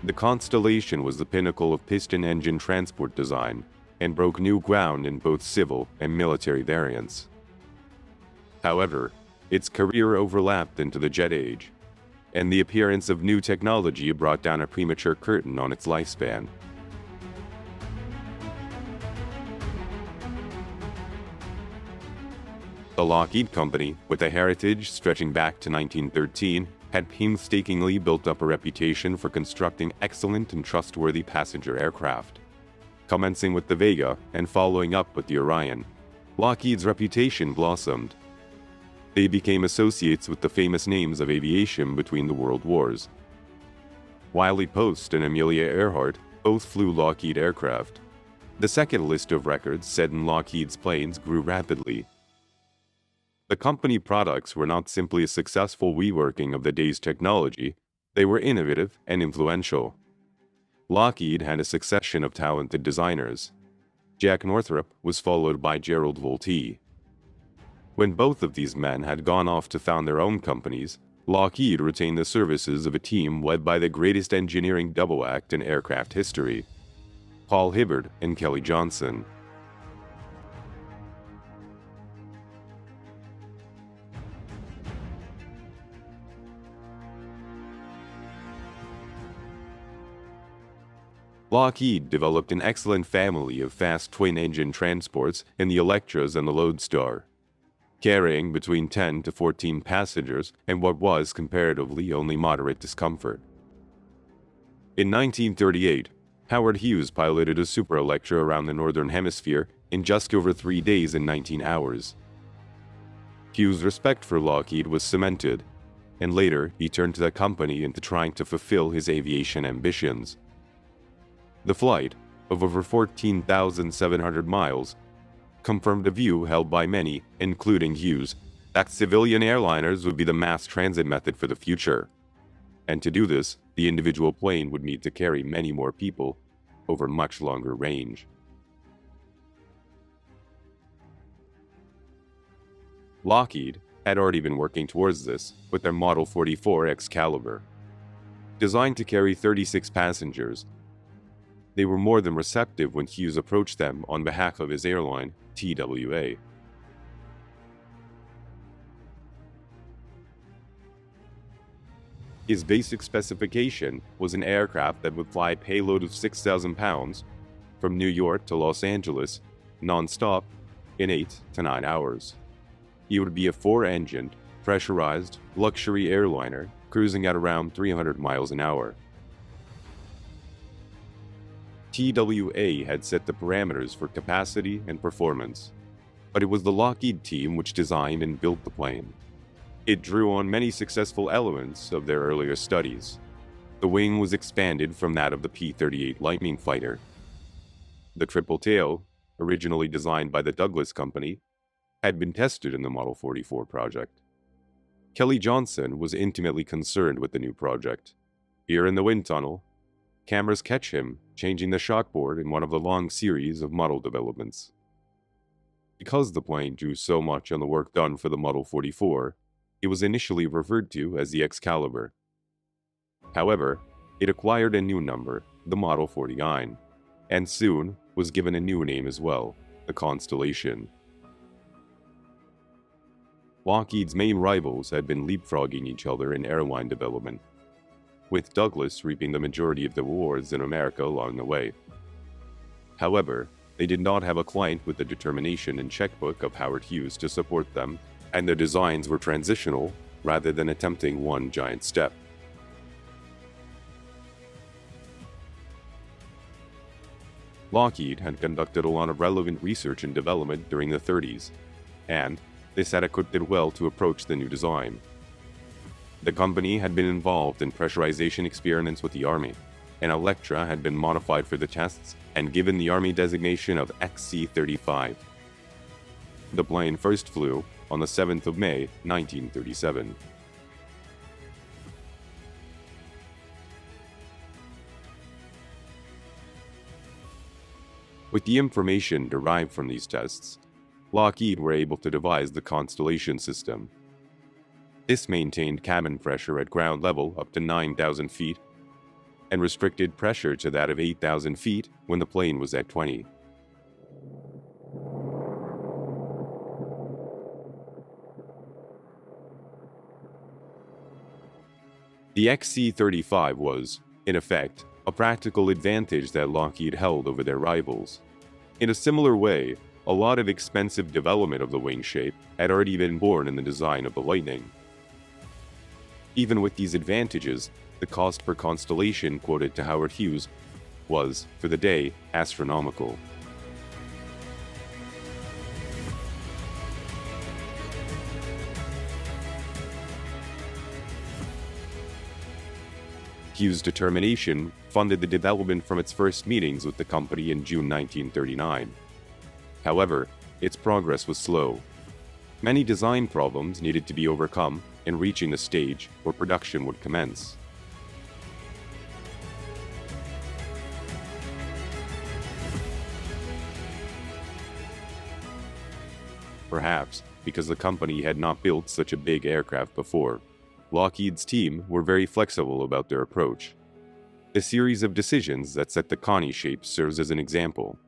S11: The Constellation was the pinnacle of piston engine transport design and broke new ground in both civil and military variants. However, its career overlapped into the jet age, and the appearance of new technology brought down a premature curtain on its lifespan. The Lockheed Company, with a heritage stretching back to 1913, had painstakingly built up a reputation for constructing excellent and trustworthy passenger aircraft. Commencing with the Vega and following up with the Orion, Lockheed's reputation blossomed. They became associates with the famous names of aviation between the world wars. Wiley Post and Amelia Earhart both flew Lockheed aircraft. The second list of records set in Lockheed's planes grew rapidly. The company products were not simply a successful reworking of the day's technology, they were innovative and influential. Lockheed had a succession of talented designers. Jack Northrop was followed by Gerald Voltee. When both of these men had gone off to found their own companies, Lockheed retained the services of a team led by the greatest engineering double act in aircraft history, Paul Hibbard and Kelly Johnson. Lockheed developed an excellent family of fast twin-engine transports in the Electras and the Lodestar, carrying between 10 to 14 passengers and what was comparatively only moderate discomfort. In 1938, Howard Hughes piloted a Super Electra around the Northern Hemisphere in just over 3 days and 19 hours. Hughes' respect for Lockheed was cemented, and later he turned to the company into trying to fulfill his aviation ambitions. The flight, of over 14,700 miles, confirmed a view held by many, including Hughes, that civilian airliners would be the mass transit method for the future. And to do this, the individual plane would need to carry many more people over much longer range. Lockheed had already been working towards this with their Model 44 Excalibur. Designed to carry 36 passengers, they were more than receptive when Hughes approached them on behalf of his airline, TWA. His basic specification was an aircraft that would fly a payload of 6,000 pounds from New York to Los Angeles non-stop in 8 to 9 hours. He would be a 4-engined, pressurized, luxury airliner cruising at around 300 miles an hour. TWA had set the parameters for capacity and performance, but it was the Lockheed team which designed and built the plane. It drew on many successful elements of their earlier studies. The wing was expanded from that of the P-38 Lightning fighter. The triple tail, originally designed by the Douglas Company, had been tested in the Model 44 project. Kelly Johnson was intimately concerned with the new project. Here in the wind tunnel, cameras catch him changing the shockboard in one of the long series of model developments. Because the plane drew so much on the work done for the Model 44, it was initially referred to as the Excalibur. However, it acquired a new number, the Model 49, and soon was given a new name as well, the Constellation. Lockheed's main rivals had been leapfrogging each other in airline development, with Douglas reaping the majority of the awards in America along the way. However, they did not have a client with the determination and checkbook of Howard Hughes to support them, and their designs were transitional rather than attempting one giant step. Lockheed had conducted a lot of relevant research and development during the 30s, and this had equipped it well to approach the new design. The company had been involved in pressurization experiments with the Army, and Electra had been modified for the tests and given the Army designation of XC-35. The plane first flew on the 7th of May, 1937. With the information derived from these tests, Lockheed were able to devise the Constellation system. This maintained cabin pressure at ground level up to 9,000 feet and restricted pressure to that of 8,000 feet when the plane was at 20. The XC-35 was, in effect, a practical advantage that Lockheed held over their rivals. In a similar way, a lot of expensive development of the wing shape had already been born in the design of the Lightning. Even with these advantages, the cost per Constellation quoted to Howard Hughes was, for the day, astronomical. Hughes' determination funded the development from its first meetings with the company in June 1939. However, its progress was slow. Many design problems needed to be overcome in reaching the stage where production would commence. Perhaps because the company had not built such a big aircraft before, Lockheed's team were very flexible about their approach. The series of decisions that set the Connie shape serves as an example.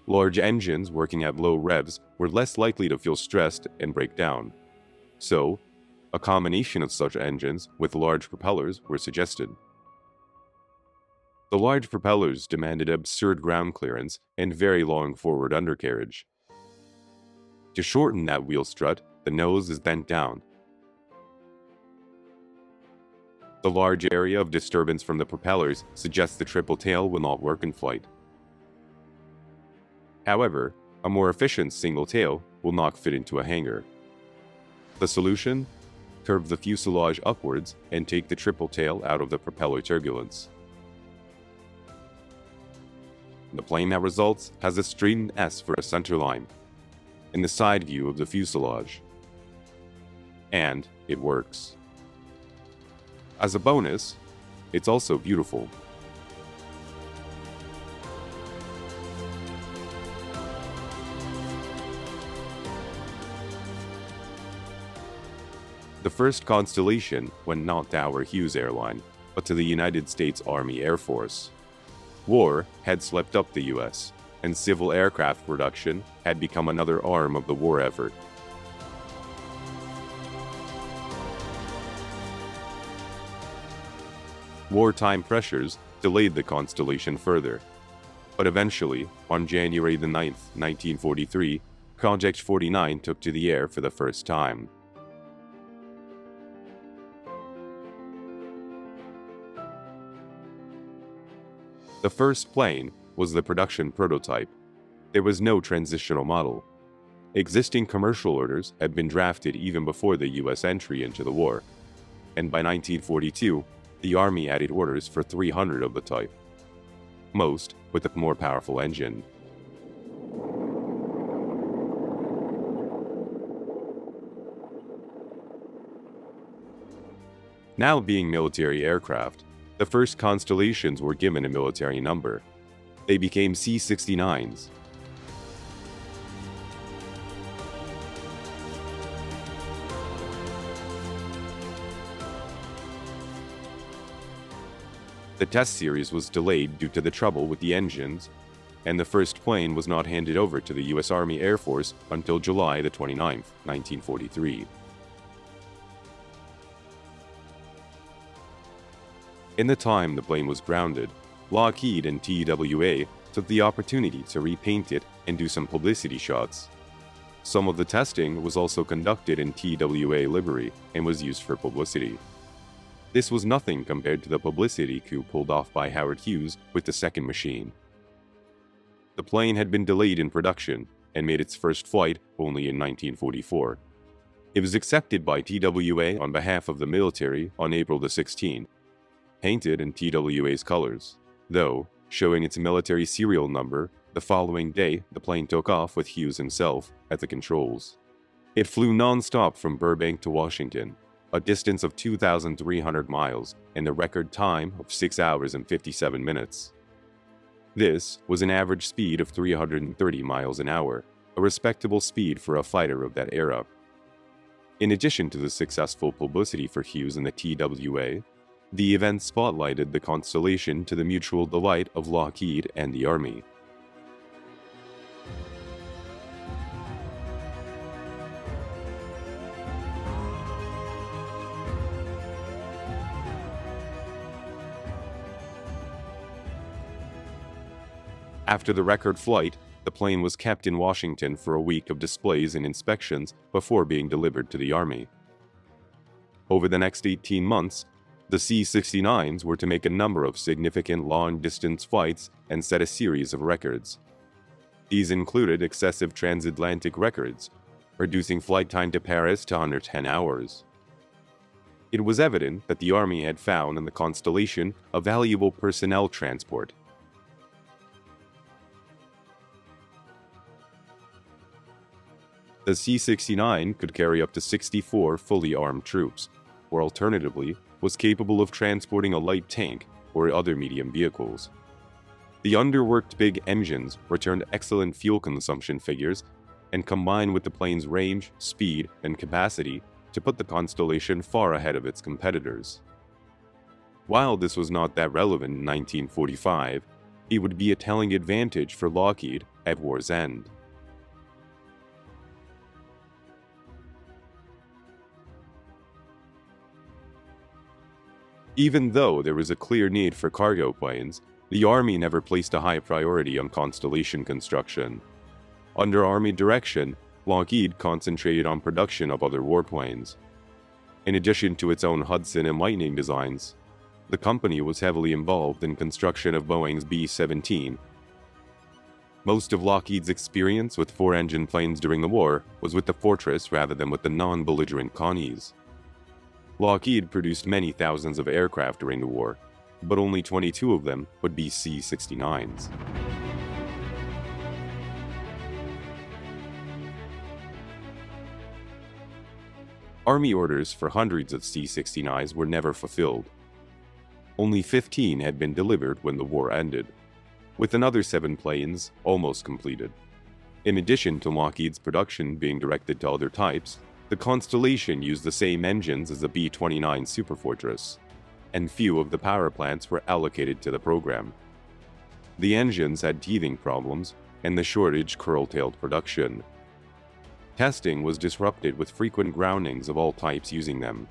S11: Large engines working at low revs were less likely to feel stressed and break down. So, a combination of such engines with large propellers were suggested. The large propellers demanded absurd ground clearance and very long forward undercarriage. To shorten that wheel strut, the nose is bent down. The large area of disturbance from the propellers suggests the triple tail will not work in flight. However, a more efficient single tail will not fit into a hangar. The solution? Curve the fuselage upwards and take the triple tail out of the propeller turbulence. The plane that results has a straightened S for a centerline in the side view of the fuselage. And it works. As a bonus, it's also beautiful. The first Constellation went not to our Hughes airline, but to the United States Army Air Force. War had swept up the US, and civil aircraft production had become another arm of the war effort. Wartime pressures delayed the Constellation further, but eventually, on January the 9th, 1943, Project 49 took to the air for the first time. The first plane was the production prototype. There was no transitional model. Existing commercial orders had been drafted even before the US entry into the war, and by 1942, the Army added orders for 300 of the type, most with a more powerful engine. Now being military aircraft, the first Constellations were given a military number. They became C-69s. The test series was delayed due to the trouble with the engines, and the first plane was not handed over to the US Army Air Force until July the 29th, 1943. In the time the plane was grounded, Lockheed and TWA took the opportunity to repaint it and do some publicity shots. Some of the testing was also conducted in TWA livery and was used for publicity. This was nothing compared to the publicity coup pulled off by Howard Hughes with the second machine. The plane had been delayed in production and made its first flight only in 1944. It was accepted by TWA on behalf of the military on April the 16th, painted in TWA's colors, though showing its military serial number. The following day, the plane took off with Hughes himself at the controls. It flew non-stop from Burbank to Washington, a distance of 2,300 miles and a record time of 6 hours and 57 minutes. This was an average speed of 330 miles an hour, a respectable speed for a fighter of that era. In addition to the successful publicity for Hughes and the TWA, the event spotlighted the Constellation to the mutual delight of Lockheed and the Army. After the record flight, the plane was kept in Washington for a week of displays and inspections before being delivered to the Army. Over the next 18 months, the C-69s were to make a number of significant long-distance flights and set a series of records. These included excessive transatlantic records, reducing flight time to Paris to under 10 hours. It was evident that the Army had found in the Constellation a valuable personnel transport. The C-69 could carry up to 64 fully armed troops, or alternatively, was capable of transporting a light tank or other medium vehicles. The underworked big engines returned excellent fuel consumption figures and combined with the plane's range, speed, and capacity to put the Constellation far ahead of its competitors. While this was not that relevant in 1945, it would be a telling advantage for Lockheed at war's end. Even though there was a clear need for cargo planes, the Army never placed a high priority on Constellation construction. Under Army direction, Lockheed concentrated on production of other warplanes. In addition to its own Hudson and Lightning designs, the company was heavily involved in construction of Boeing's B-17. Most of Lockheed's experience with four-engine planes during the war was with the Fortress rather than with the non-belligerent Connies. Lockheed produced many thousands of aircraft during the war, but only 22 of them would be C-69s. Army orders for hundreds of C-69s were never fulfilled. Only 15 had been delivered when the war ended, with another 7 planes almost completed. In addition to Lockheed's production being directed to other types, the Constellation used the same engines as the B-29 Superfortress, and few of the power plants were allocated to the program. The engines had teething problems, and the shortage curtailed production. Testing was disrupted with frequent groundings of all types using them.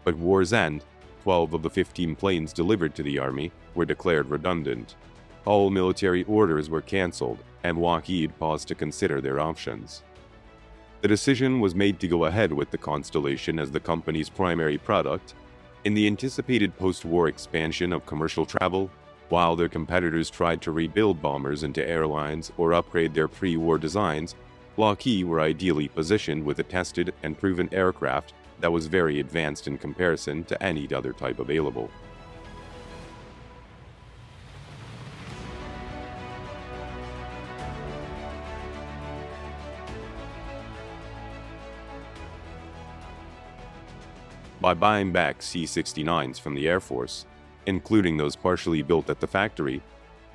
S11: At war's end, 12 of the 15 planes delivered to the Army were declared redundant. All military orders were cancelled, and Lockheed paused to consider their options. The decision was made to go ahead with the Constellation as the company's primary product in the anticipated post-war expansion of commercial travel, while their competitors tried to rebuild bombers into airlines or upgrade their pre-war designs. Lockheed were ideally positioned with a tested and proven aircraft that was very advanced in comparison to any other type available. By buying back C-69s from the Air Force, including those partially built at the factory,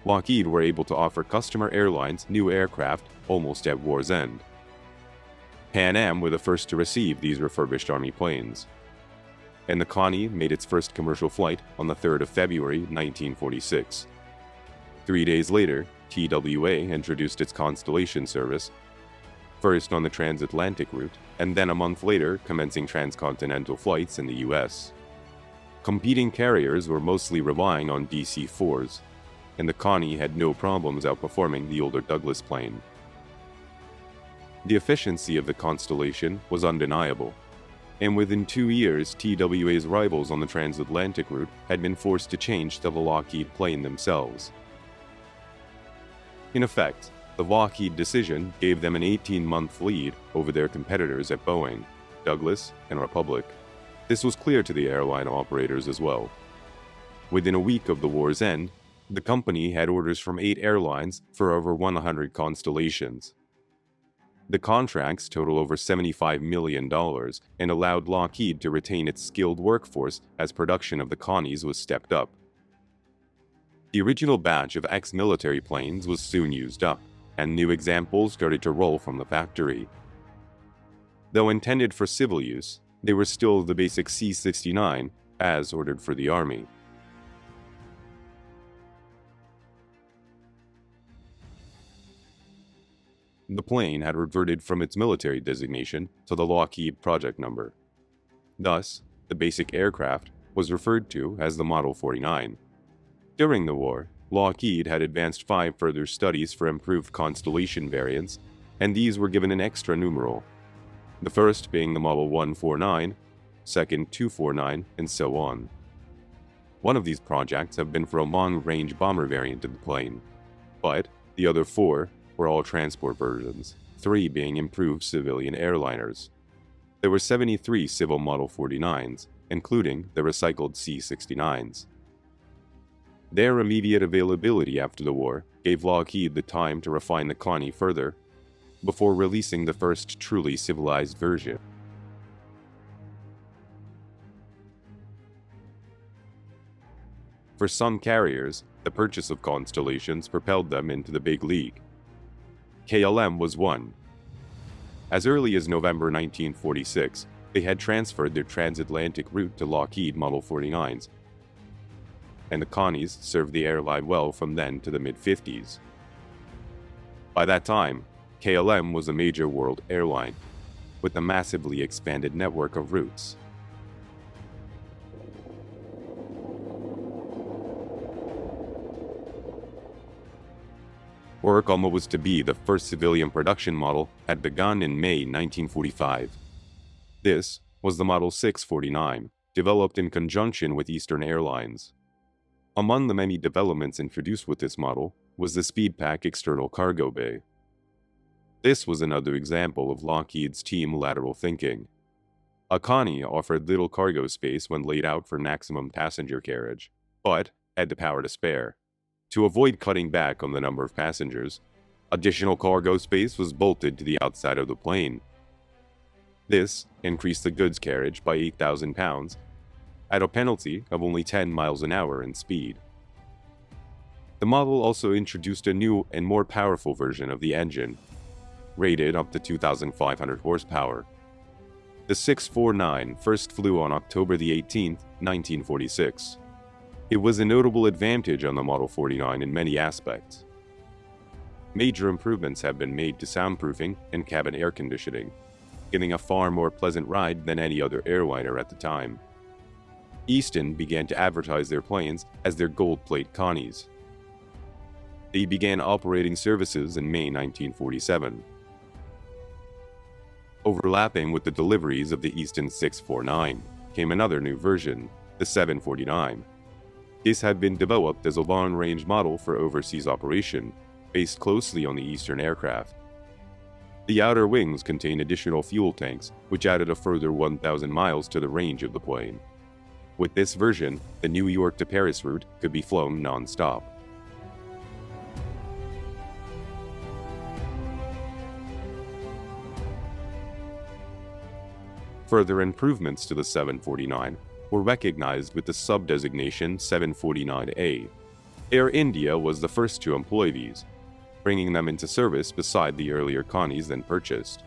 S11: Lockheed were able to offer customer airlines new aircraft almost at war's end. Pan Am were the first to receive these refurbished Army planes, and the Connie made its first commercial flight on the 3rd of February 1946. 3 days later, TWA introduced its Constellation service, first on the transatlantic route, and then a month later commencing transcontinental flights in the US. Competing carriers were mostly relying on DC-4s, and the Connie had no problems outperforming the older Douglas plane. The efficiency of the Constellation was undeniable, and within 2 years, TWA's rivals on the transatlantic route had been forced to change to the Lockheed plane themselves. In effect, the Lockheed decision gave them an 18-month lead over their competitors at Boeing, Douglas, and Republic. This was clear to the airline operators as well. Within a week of the war's end, the company had orders from 8 airlines for over 100 Constellations. The contracts total over $75 million and allowed Lockheed to retain its skilled workforce as production of the Connies was stepped up. The original batch of ex-military planes was soon used up, and new examples started to roll from the factory. Though intended for civil use, they were still the basic C-69 as ordered for the Army. The plane had reverted from its military designation to the Lockheed project number. Thus, the basic aircraft was referred to as the Model 49. During the war, Lockheed had advanced 5 further studies for improved Constellation variants, and these were given an extra numeral, the first being the Model 149, second 249, and so on. One of these projects have been for a long-range bomber variant of the plane, but the other 4 were all transport versions, 3 being improved civilian airliners. There were 73 civil Model 49s, including the recycled C-69s. Their immediate availability after the war gave Lockheed the time to refine the Connie further, before releasing the first truly civilized version. For some carriers, the purchase of Constellations propelled them into the big league. KLM was one. As early as November 1946, they had transferred their transatlantic route to Lockheed Model 49s, and the Connies served the airline well from then to the mid-50s. By that time, KLM was a major world airline, with a massively expanded network of routes. Work on what was to be the first civilian production model had begun in May 1945. This was the Model 649, developed in conjunction with Eastern Airlines. Among the many developments introduced with this model was the SpeedPack external cargo bay. This was another example of Lockheed's team lateral thinking. A Connie offered little cargo space when laid out for maximum passenger carriage, but had the power to spare. To avoid cutting back on the number of passengers, additional cargo space was bolted to the outside of the plane. This increased the goods carriage by 8,000 pounds, at a penalty of only 10 miles an hour in speed. The model also introduced a new and more powerful version of the engine, rated up to 2,500 horsepower. The 649 first flew on October the 18th, 1946. It was a notable advantage on the Model 49 in many aspects. Major improvements have been made to soundproofing and cabin air conditioning, giving a far more pleasant ride than any other airliner at the time. Easton began to advertise their planes as their gold-plate Connies. They began operating services in May 1947. Overlapping with the deliveries of the Easton 649 came another new version, the 749. This had been developed as a long-range model for overseas operation, based closely on the Eastern aircraft. The outer wings contained additional fuel tanks, which added a further 1,000 miles to the range of the plane. With this version, the New York to Paris route could be flown non-stop. Further improvements to the 749 were recognized with the sub-designation 749A. Air India was the first to employ these, bringing them into service beside the earlier Connies then purchased.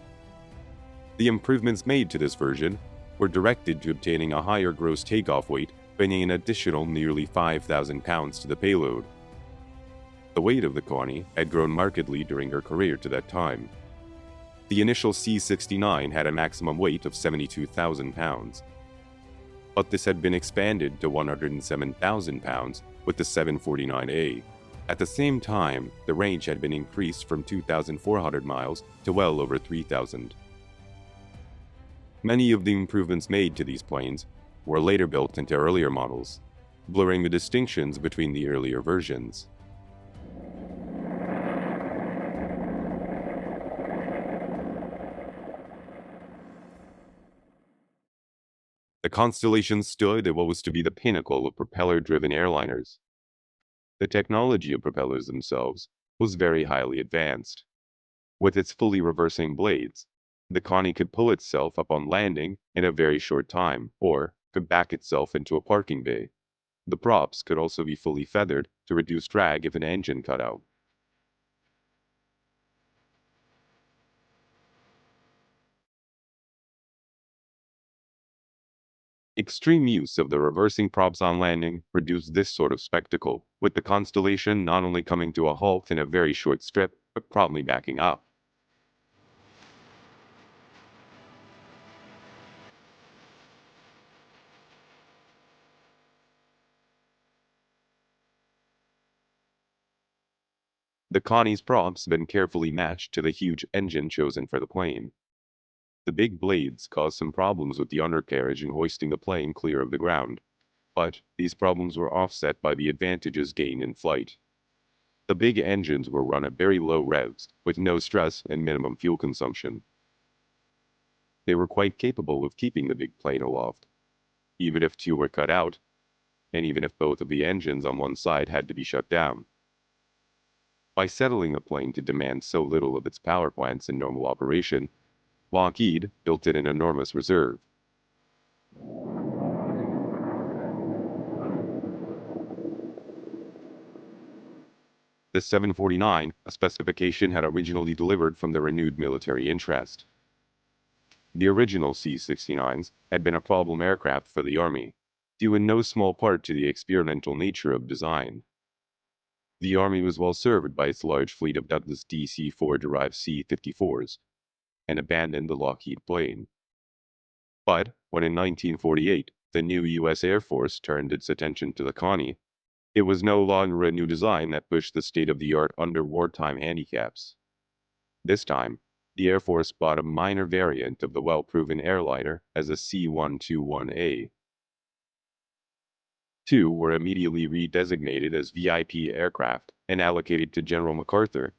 S11: The improvements made to this version were directed to obtaining a higher gross takeoff weight, bringing an additional nearly 5,000 pounds to the payload. The weight of the Connie had grown markedly during her career to that time. The initial C-69 had a maximum weight of 72,000 pounds, but this had been expanded to 107,000 pounds with the 749A. At the same time, the range had been increased from 2,400 miles to well over 3,000. Many of the improvements made to these planes were later built into earlier models, blurring the distinctions between the earlier versions. The Constellation stood at what was to be the pinnacle of propeller-driven airliners. The technology of propellers themselves was very highly advanced. With its fully reversing blades, the Connie could pull itself up on landing in a very short time, or could back itself into a parking bay. The props could also be fully feathered to reduce drag if an engine cut out. Extreme use of the reversing props on landing produced this sort of spectacle, with the Constellation not only coming to a halt in a very short strip, but promptly backing up. The Connie's props had been carefully matched to the huge engine chosen for the plane. The big blades caused some problems with the undercarriage in hoisting the plane clear of the ground, but these problems were offset by the advantages gained in flight. The big engines were run at very low revs, with no stress and minimum fuel consumption. They were quite capable of keeping the big plane aloft, even if two were cut out, and even if both of the engines on one side had to be shut down. By settling the plane to demand so little of its power plants in normal operation, Lockheed built in an enormous reserve. The 749, a specification had originally delivered from the renewed military interest. The original C-69s had been a problem aircraft for the Army, due in no small part to the experimental nature of design. The Army was well served by its large fleet of Douglas DC-4-derived C-54s, and abandoned the Lockheed plane. But when in 1948 the new U.S. Air Force turned its attention to the Connie, It was no longer a new design that pushed the state-of-the-art under wartime handicaps. This time, the Air Force bought a minor variant of the well-proven airliner as a C-121A. Two were immediately redesignated as VIP aircraft and allocated to General MacArthur,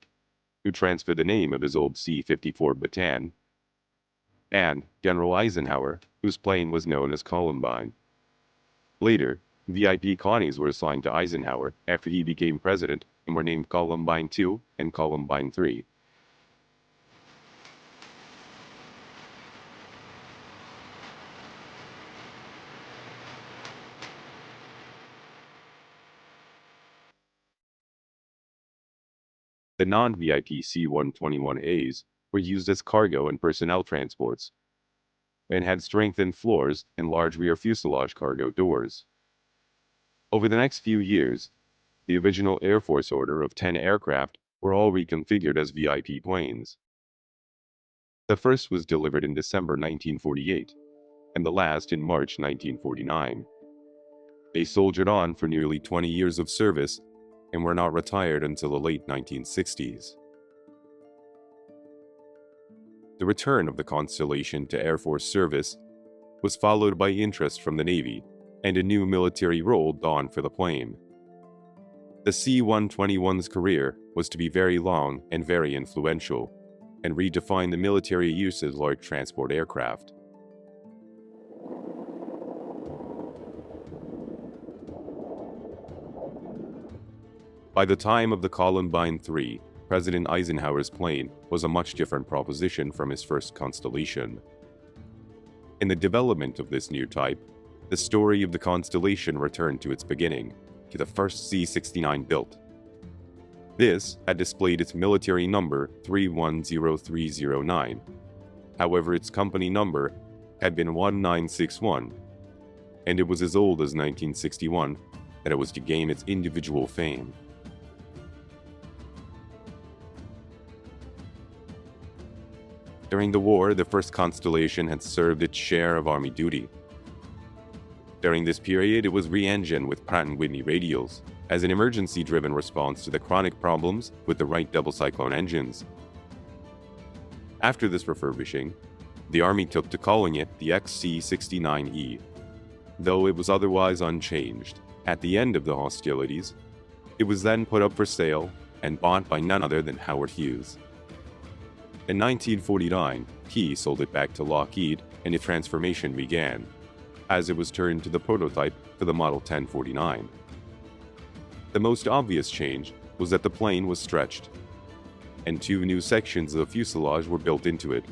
S11: who transferred the name of his old C-54 Bataan, and General Eisenhower, whose plane was known as Columbine. Later, VIP Connies were assigned to Eisenhower after he became president and were named Columbine II and Columbine III. The non-VIP C-121As were used as cargo and personnel transports, and had strengthened floors and large rear fuselage cargo doors. Over the next few years, the original Air Force order of 10 aircraft were all reconfigured as VIP planes. The first was delivered in December 1948, and the last in March 1949. They soldiered on for nearly 20 years of service and were not retired until the late 1960s. The return of the Constellation to Air Force service was followed by interest from the Navy, and a new military role dawned for the plane. The C-121's career was to be very long and very influential, and redefine the military uses like transport aircraft. By the time of the Columbine III, President Eisenhower's plane was a much different proposition from his first Constellation. In the development of this new type, the story of the Constellation returned to its beginning, to the first C-69 built. This had displayed its military number 310309. However, its company number had been 1961, and it was as old as 1961 that it was to gain its individual fame. During the war, the first Constellation had served its share of Army duty. During this period, it was re-engined with Pratt & Whitney radials, as an emergency-driven response to the chronic problems with the Wright double cyclone engines. After this refurbishing, the Army took to calling it the XC-69E, though it was otherwise unchanged. At the end of the hostilities, it was then put up for sale and bought by none other than Howard Hughes. In 1949, he sold it back to Lockheed and a transformation began, as it was turned to the prototype for the Model 1049. The most obvious change was that the plane was stretched, and two new sections of the fuselage were built into it.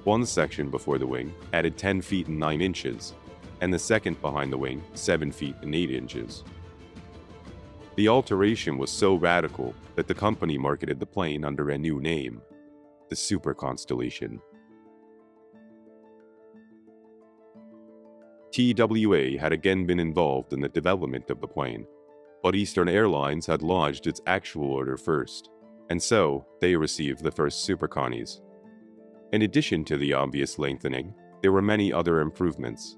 S11: One section before the wing added 10 feet and 9 inches, and the second behind the wing 7 feet and 8 inches. The alteration was so radical that the company marketed the plane under a new name, the Super Constellation. TWA had again been involved in the development of the plane, but Eastern Airlines had lodged its actual order first, and so they received the first Super Connies. In addition to the obvious lengthening, there were many other improvements.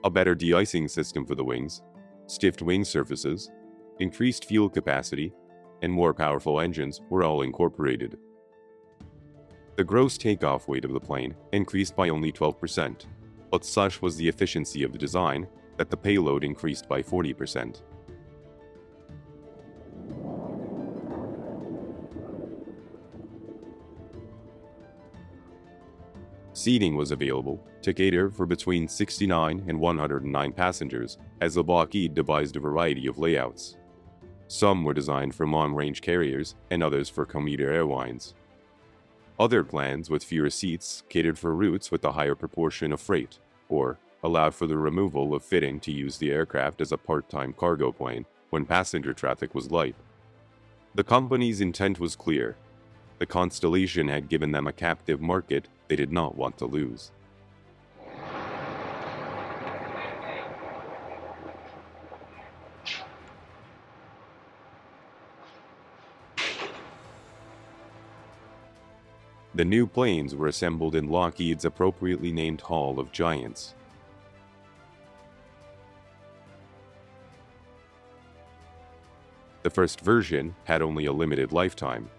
S11: A better de-icing system for the wings, stiffed wing surfaces, increased fuel capacity, and more powerful engines were all incorporated. The gross takeoff weight of the plane increased by only 12%, but such was the efficiency of the design that the payload increased by 40%. Seating was available to cater for between 69 and 109 passengers, as the Lockheed devised a variety of layouts. Some were designed for long-range carriers and others for commuter airlines. Other plans with fewer seats catered for routes with a higher proportion of freight, or allowed for the removal of fitting to use the aircraft as a part-time cargo plane when passenger traffic was light. The company's intent was clear. The Constellation had given them a captive market they did not want to lose. The new planes were assembled in Lockheed's appropriately named Hall of Giants. The first version had only a limited lifetime.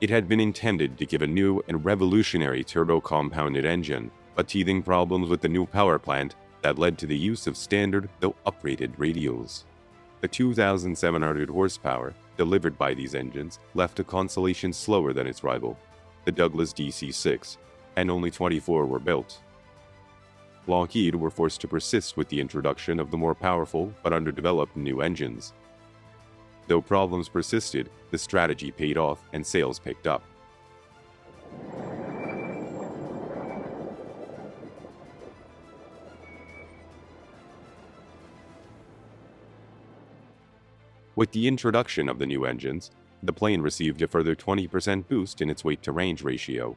S11: It had been intended to give a new and revolutionary turbo-compounded engine, but teething problems with the new power plant that led to the use of standard, though uprated radials. The 2,700 horsepower delivered by these engines left a Constellation slower than its rival, the Douglas DC-6, and only 24 were built. Lockheed were forced to persist with the introduction of the more powerful but underdeveloped new engines. Though problems persisted, the strategy paid off and sales picked up. With the introduction of the new engines, the plane received a further 20% boost in its weight-to-range ratio.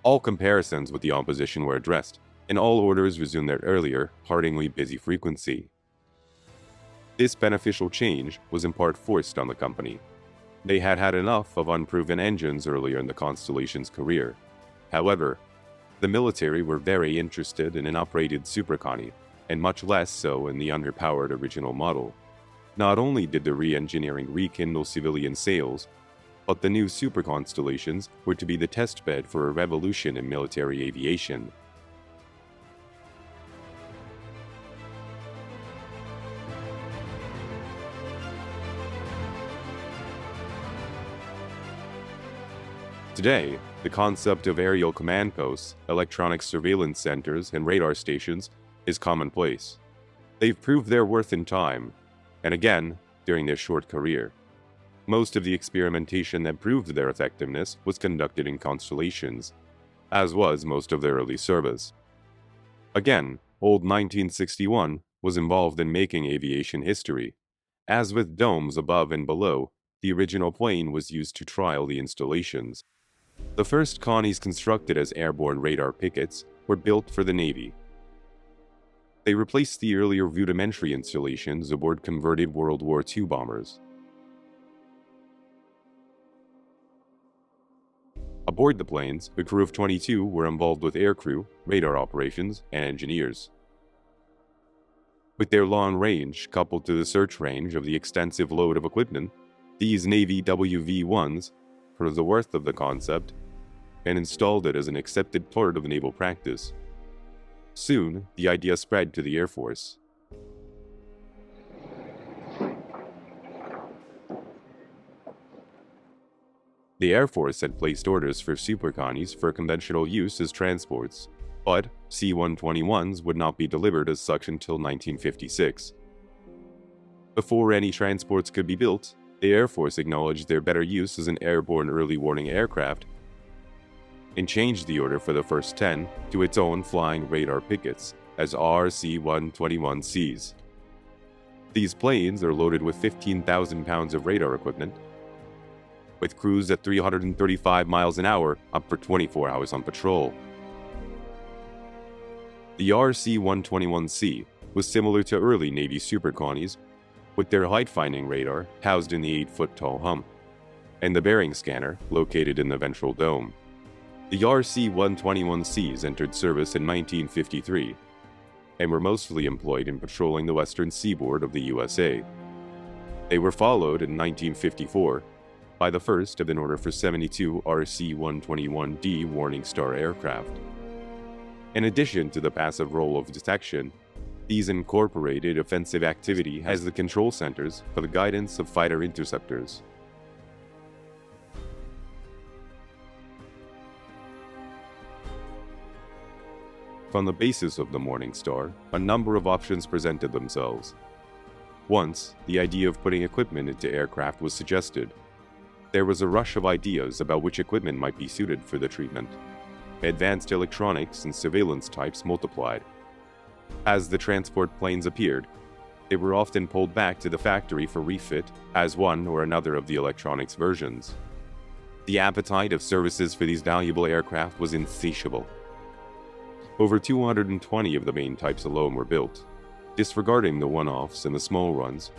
S11: All comparisons with the opposition were addressed, and all orders resumed their earlier, partingly busy frequency. This beneficial change was in part forced on the company. They had had enough of unproven engines earlier in the Constellation's career. However, the military were very interested in an uprated Super Connie, and much less so in the underpowered original model. Not only did the re-engineering rekindle civilian sales, but the new Super Constellations were to be the testbed for a revolution in military aviation. Today, the concept of aerial command posts, electronic surveillance centers, and radar stations is commonplace. They've proved their worth in time, and again, during their short career. Most of the experimentation that proved their effectiveness was conducted in Constellations, as was most of their early service. Again, old 1961 was involved in making aviation history. As with domes above and below, the original plane was used to trial the installations. The first Connies constructed as airborne radar pickets were built for the Navy. They replaced the earlier rudimentary installations aboard converted World War II bombers. Aboard the planes, a crew of 22 were involved with aircrew, radar operations, and engineers. With their long range coupled to the search range of the extensive load of equipment, these Navy WV-1s proved the worth of the concept and installed it as an accepted part of naval practice. Soon, the idea spread to the Air Force. The Air Force had placed orders for Super Connies for conventional use as transports, but C-121s would not be delivered as such until 1956. Before any transports could be built, the Air Force acknowledged their better use as an airborne early warning aircraft and changed the order for the first 10 to its own flying radar pickets as RC-121Cs. These planes are loaded with 15,000 pounds of radar equipment, with crews at 335 miles an hour up for 24 hours on patrol. The RC-121C was similar to early Navy Super Connies, with their height-finding radar housed in the 8-foot-tall hump, and the bearing scanner located in the ventral dome. The RC-121Cs entered service in 1953, and were mostly employed in patrolling the western seaboard of the USA. They were followed in 1954 by the first of an order for 72 RC-121D Warning Star aircraft. In addition to the passive role of detection, these incorporated offensive activity as the control centers for the guidance of fighter interceptors. From the basis of the Morning Star, a number of options presented themselves. Once, the idea of putting equipment into aircraft was suggested. There was a rush of ideas about which equipment might be suited for the treatment. Advanced electronics and surveillance types multiplied. As the transport planes appeared, they were often pulled back to the factory for refit as one or another of the electronics versions. The appetite of services for these valuable aircraft was insatiable. Over 220 of the main types alone were built, disregarding the one-offs and the small runs.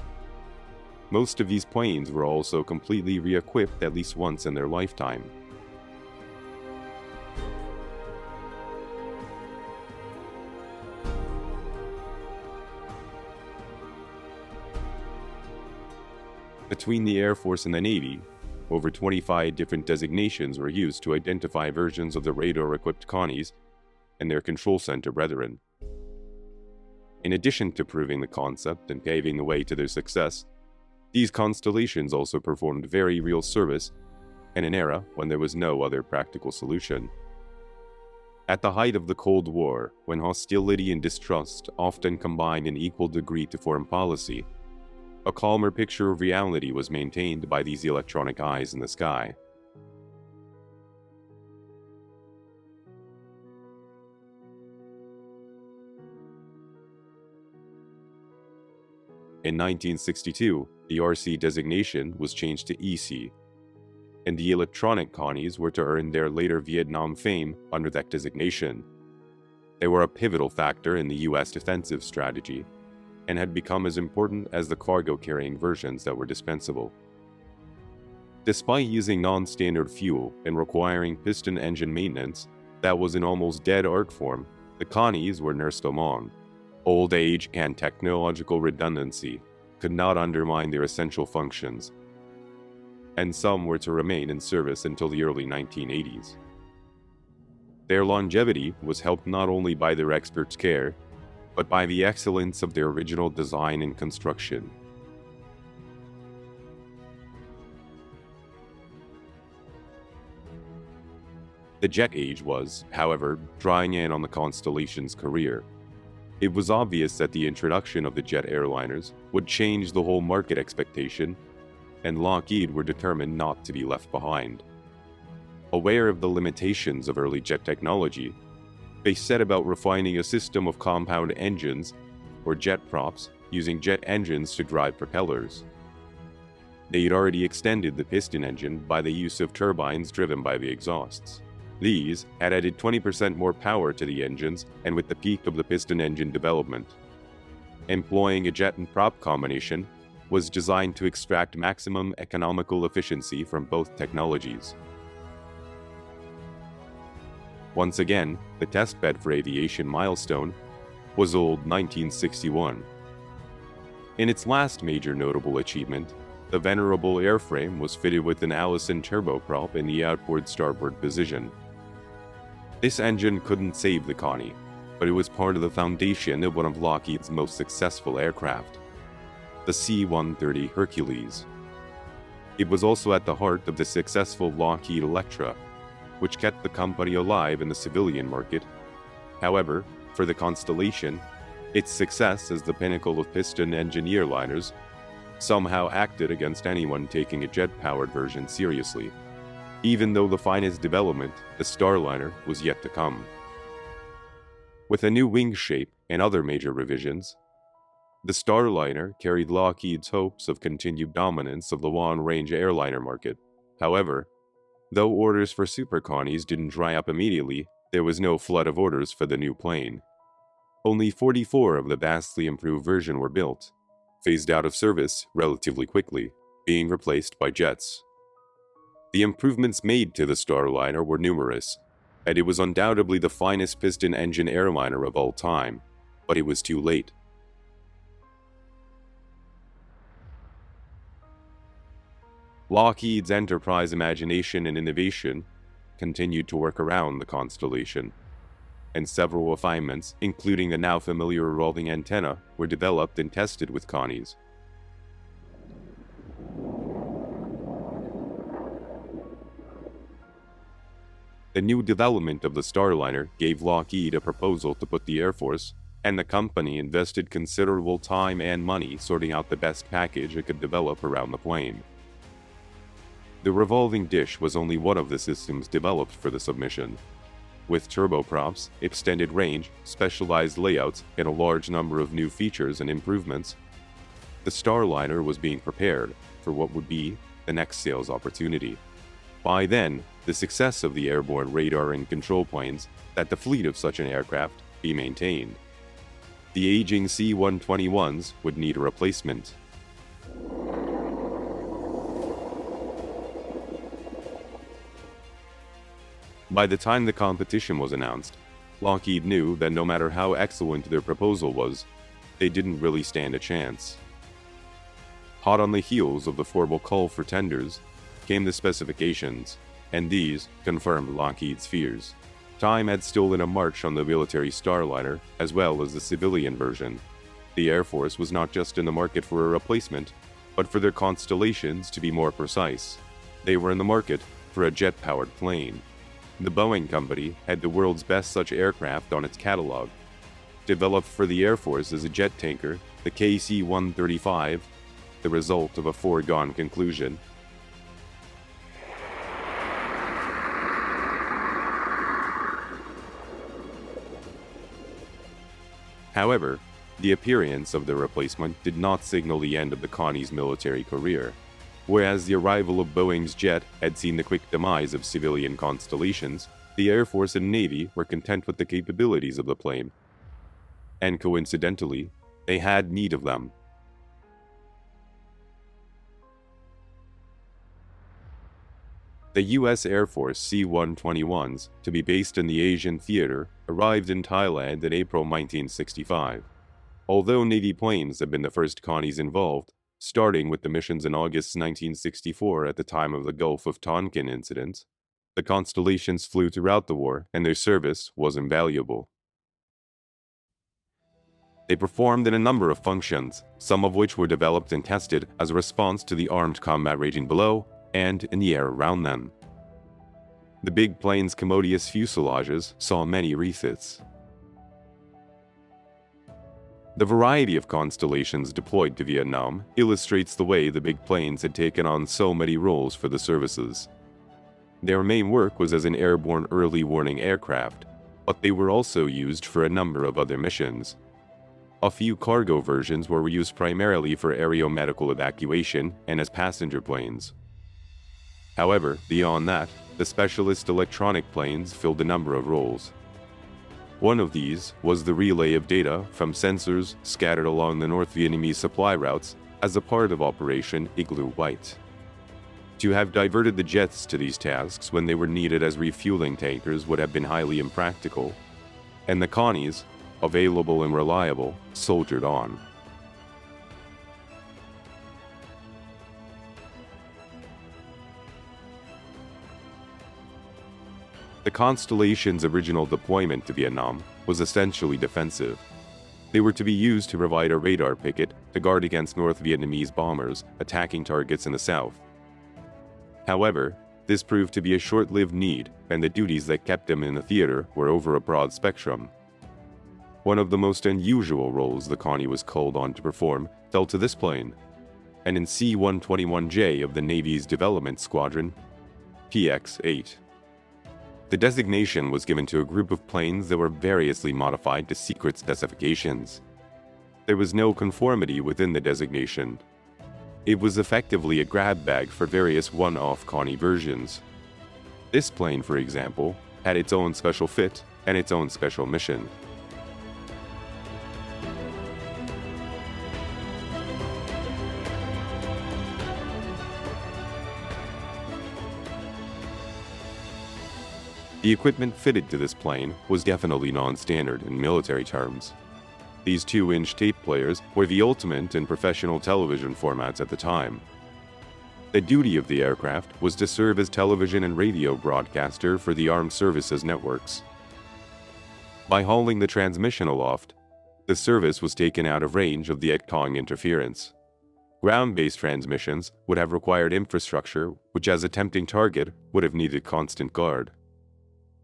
S11: Most of these planes were also completely re-equipped at least once in their lifetime. Between the Air Force and the Navy, over 25 different designations were used to identify versions of the radar-equipped Connies and their control center brethren. In addition to proving the concept and paving the way to their success, these constellations also performed very real service in an era when there was no other practical solution. At the height of the Cold War, when hostility and distrust often combined in equal degree to foreign policy, a calmer picture of reality was maintained by these electronic eyes in the sky. In 1962, the RC designation was changed to EC, and the electronic Connies were to earn their later Vietnam fame under that designation. They were a pivotal factor in the US defensive strategy, and had become as important as the cargo-carrying versions that were dispensable. Despite using non-standard fuel and requiring piston engine maintenance that was in almost dead arc form, the Connies were nursed along. Old age and technological redundancy could not undermine their essential functions, and some were to remain in service until the early 1980s. Their longevity was helped not only by their experts' care, but by the excellence of their original design and construction. The jet age was, however, drawing in on the Constellation's career. It was obvious that the introduction of the jet airliners would change the whole market expectation, and Lockheed were determined not to be left behind. Aware of the limitations of early jet technology, they set about refining a system of compound engines, or jet props, using jet engines to drive propellers. They had already extended the piston engine by the use of turbines driven by the exhausts. These had added 20% more power to the engines, and with the peak of the piston engine development. Employing a jet and prop combination was designed to extract maximum economical efficiency from both technologies. Once again, the testbed for aviation milestone was old 1961. In its last major notable achievement, the venerable airframe was fitted with an Allison turboprop in the outboard starboard position. This engine couldn't save the Connie, but it was part of the foundation of one of Lockheed's most successful aircraft, the C-130 Hercules. It was also at the heart of the successful Lockheed Electra, which kept the company alive in the civilian market. However, for the Constellation, its success as the pinnacle of piston engine airliners somehow acted against anyone taking a jet-powered version seriously, even though the finest development, the Starliner, was yet to come. With a new wing shape and other major revisions, the Starliner carried Lockheed's hopes of continued dominance of the long-range airliner market. However, though orders for Super Connies didn't dry up immediately, there was no flood of orders for the new plane. Only 44 of the vastly improved version were built, phased out of service relatively quickly, being replaced by jets. The improvements made to the Starliner were numerous, and it was undoubtedly the finest piston engine airliner of all time, but it was too late. Lockheed's enterprise imagination and innovation continued to work around the Constellation, and several refinements, including the now familiar revolving antenna, were developed and tested with Connies. The new development of the Starliner gave Lockheed a proposal to put the Air Force, and the company invested considerable time and money sorting out the best package it could develop around the plane. The revolving dish was only one of the systems developed for the submission. With turboprops, extended range, specialized layouts, and a large number of new features and improvements, the Starliner was being prepared for what would be the next sales opportunity. By then, the success of the airborne radar and control planes that the fleet of such an aircraft be maintained. The aging C-121s would need a replacement. By the time the competition was announced, Lockheed knew that no matter how excellent their proposal was, they didn't really stand a chance. Hot on the heels of the formal call for tenders came the specifications, and these confirmed Lockheed's fears. Time had stolen a march on the military Starliner as well as the civilian version. The Air Force was not just in the market for a replacement, but for their Constellations to be more precise. They were in the market for a jet-powered plane. The Boeing company had the world's best such aircraft on its catalog. Developed for the Air Force as a jet tanker, the KC-135, the result of a foregone conclusion. However, the appearance of the replacement did not signal the end of the Connie's military career. Whereas the arrival of Boeing's jet had seen the quick demise of civilian Constellations, the Air Force and Navy were content with the capabilities of the plane. And coincidentally, they had need of them. The U.S. Air Force C-121s, to be based in the Asian theater, arrived in Thailand in April 1965. Although Navy planes had been the first Connies involved, starting with the missions in August 1964 at the time of the Gulf of Tonkin incident, the Constellations flew throughout the war and their service was invaluable. They performed in a number of functions, some of which were developed and tested as a response to the armed combat raging below and in the air around them. The big plane's commodious fuselages saw many refits. The variety of Constellations deployed to Vietnam illustrates the way the big planes had taken on so many roles for the services. Their main work was as an airborne early warning aircraft, but they were also used for a number of other missions. A few cargo versions were used primarily for aeromedical evacuation and as passenger planes. However, beyond that, the specialist electronic planes filled a number of roles. One of these was the relay of data from sensors scattered along the North Vietnamese supply routes as a part of Operation Igloo White. To have diverted the jets to these tasks when they were needed as refueling tankers would have been highly impractical, and the Connies, available and reliable, soldiered on. The Constellation's original deployment to Vietnam was essentially defensive. They were to be used to provide a radar picket to guard against North Vietnamese bombers attacking targets in the south. However, this proved to be a short-lived need, and the duties that kept them in the theater were over a broad spectrum. One of the most unusual roles the Connie was called on to perform fell to this plane, and in C-121J of the Navy's Development Squadron, PX-8. The designation was given to a group of planes that were variously modified to secret specifications. There was no conformity within the designation. It was effectively a grab bag for various one-off Connie versions. This plane, for example, had its own special fit and its own special mission. The equipment fitted to this plane was definitely non-standard in military terms. These 2-inch tape players were the ultimate in professional television formats at the time. The duty of the aircraft was to serve as television and radio broadcaster for the armed services networks. By hauling the transmission aloft, the service was taken out of range of the ectong interference. Ground-based transmissions would have required infrastructure which, as a tempting target, would have needed constant guard.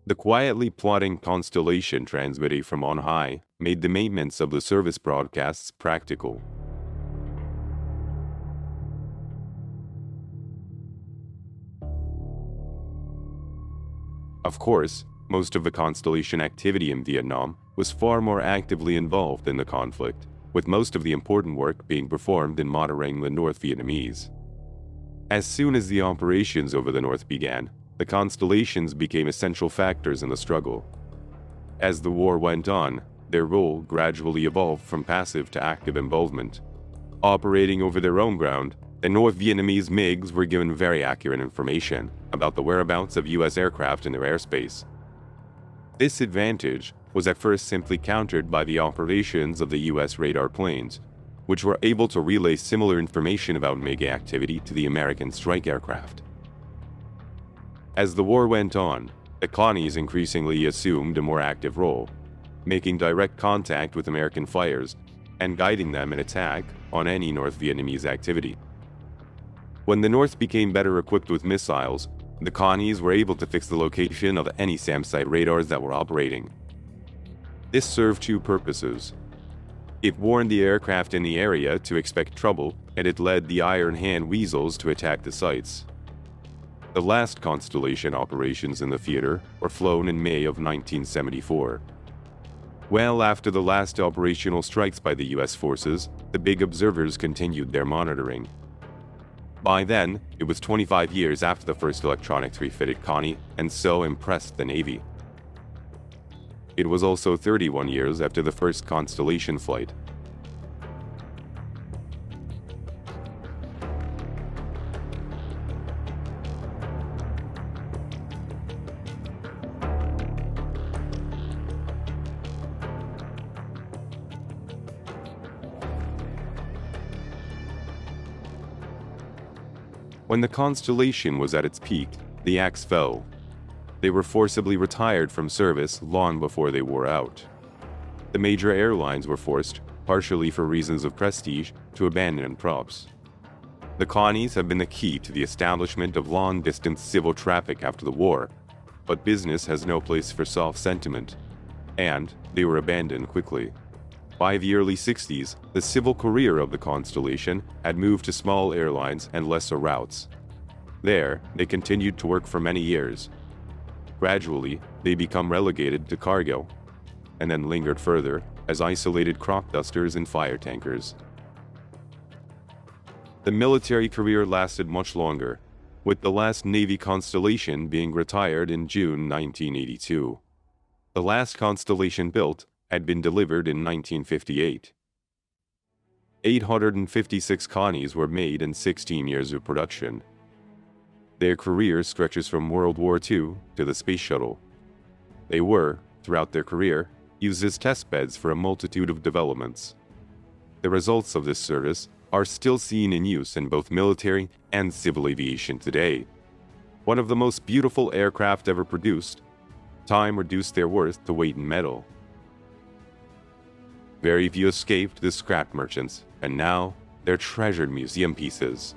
S11: The quietly plotting Constellation transmitting from on high made the maintenance of the service broadcasts practical. Of course, most of the Constellation activity in Vietnam was far more actively involved in the conflict, with most of the important work being performed in monitoring the North Vietnamese. As soon as the operations over the North began, the Constellations became essential factors in the struggle. As the war went on, their role gradually evolved from passive to active involvement. Operating over their own ground, the North Vietnamese MiGs were given very accurate information about the whereabouts of U.S. aircraft in their airspace. This advantage was at first simply countered by the operations of the U.S. radar planes, which were able to relay similar information about MiG activity to the American strike aircraft. As the war went on, the Connies increasingly assumed a more active role, making direct contact with American flyers and guiding them in attack on any North Vietnamese activity. When the North became better equipped with missiles, the Connies were able to fix the location of any SAM site radars that were operating. This served two purposes. It warned the aircraft in the area to expect trouble, and it led the Iron Hand Weasels to attack the sites. The last Constellation operations in the theater were flown in May of 1974. Well after the last operational strikes by the US forces, the big observers continued their monitoring. By then, it was 25 years after the first electronics refitted Connie, and so impressed the Navy. It was also 31 years after the first Constellation flight. When the Constellation was at its peak, the axe fell. They were forcibly retired from service long before they wore out. The major airlines were forced, partially for reasons of prestige, to abandon props. The Connies have been the key to the establishment of long-distance civil traffic after the war, but business has no place for soft sentiment, and they were abandoned quickly. By the early 60s, the civil career of the Constellation had moved to small airlines and lesser routes. There, they continued to work for many years. Gradually, they become relegated to cargo, and then lingered further as isolated crop dusters and fire tankers. The military career lasted much longer, with the last Navy Constellation being retired in June 1982. The last Constellation built had been delivered in 1958. 856 Connies were made in 16 years of production. Their career stretches from World War II to the Space Shuttle. They were, throughout their career, used as testbeds for a multitude of developments. The results of this service are still seen in use in both military and civil aviation today. One of the most beautiful aircraft ever produced, time reduced their worth to weight in metal. Very few escaped the scrap merchants, and now they're treasured museum pieces.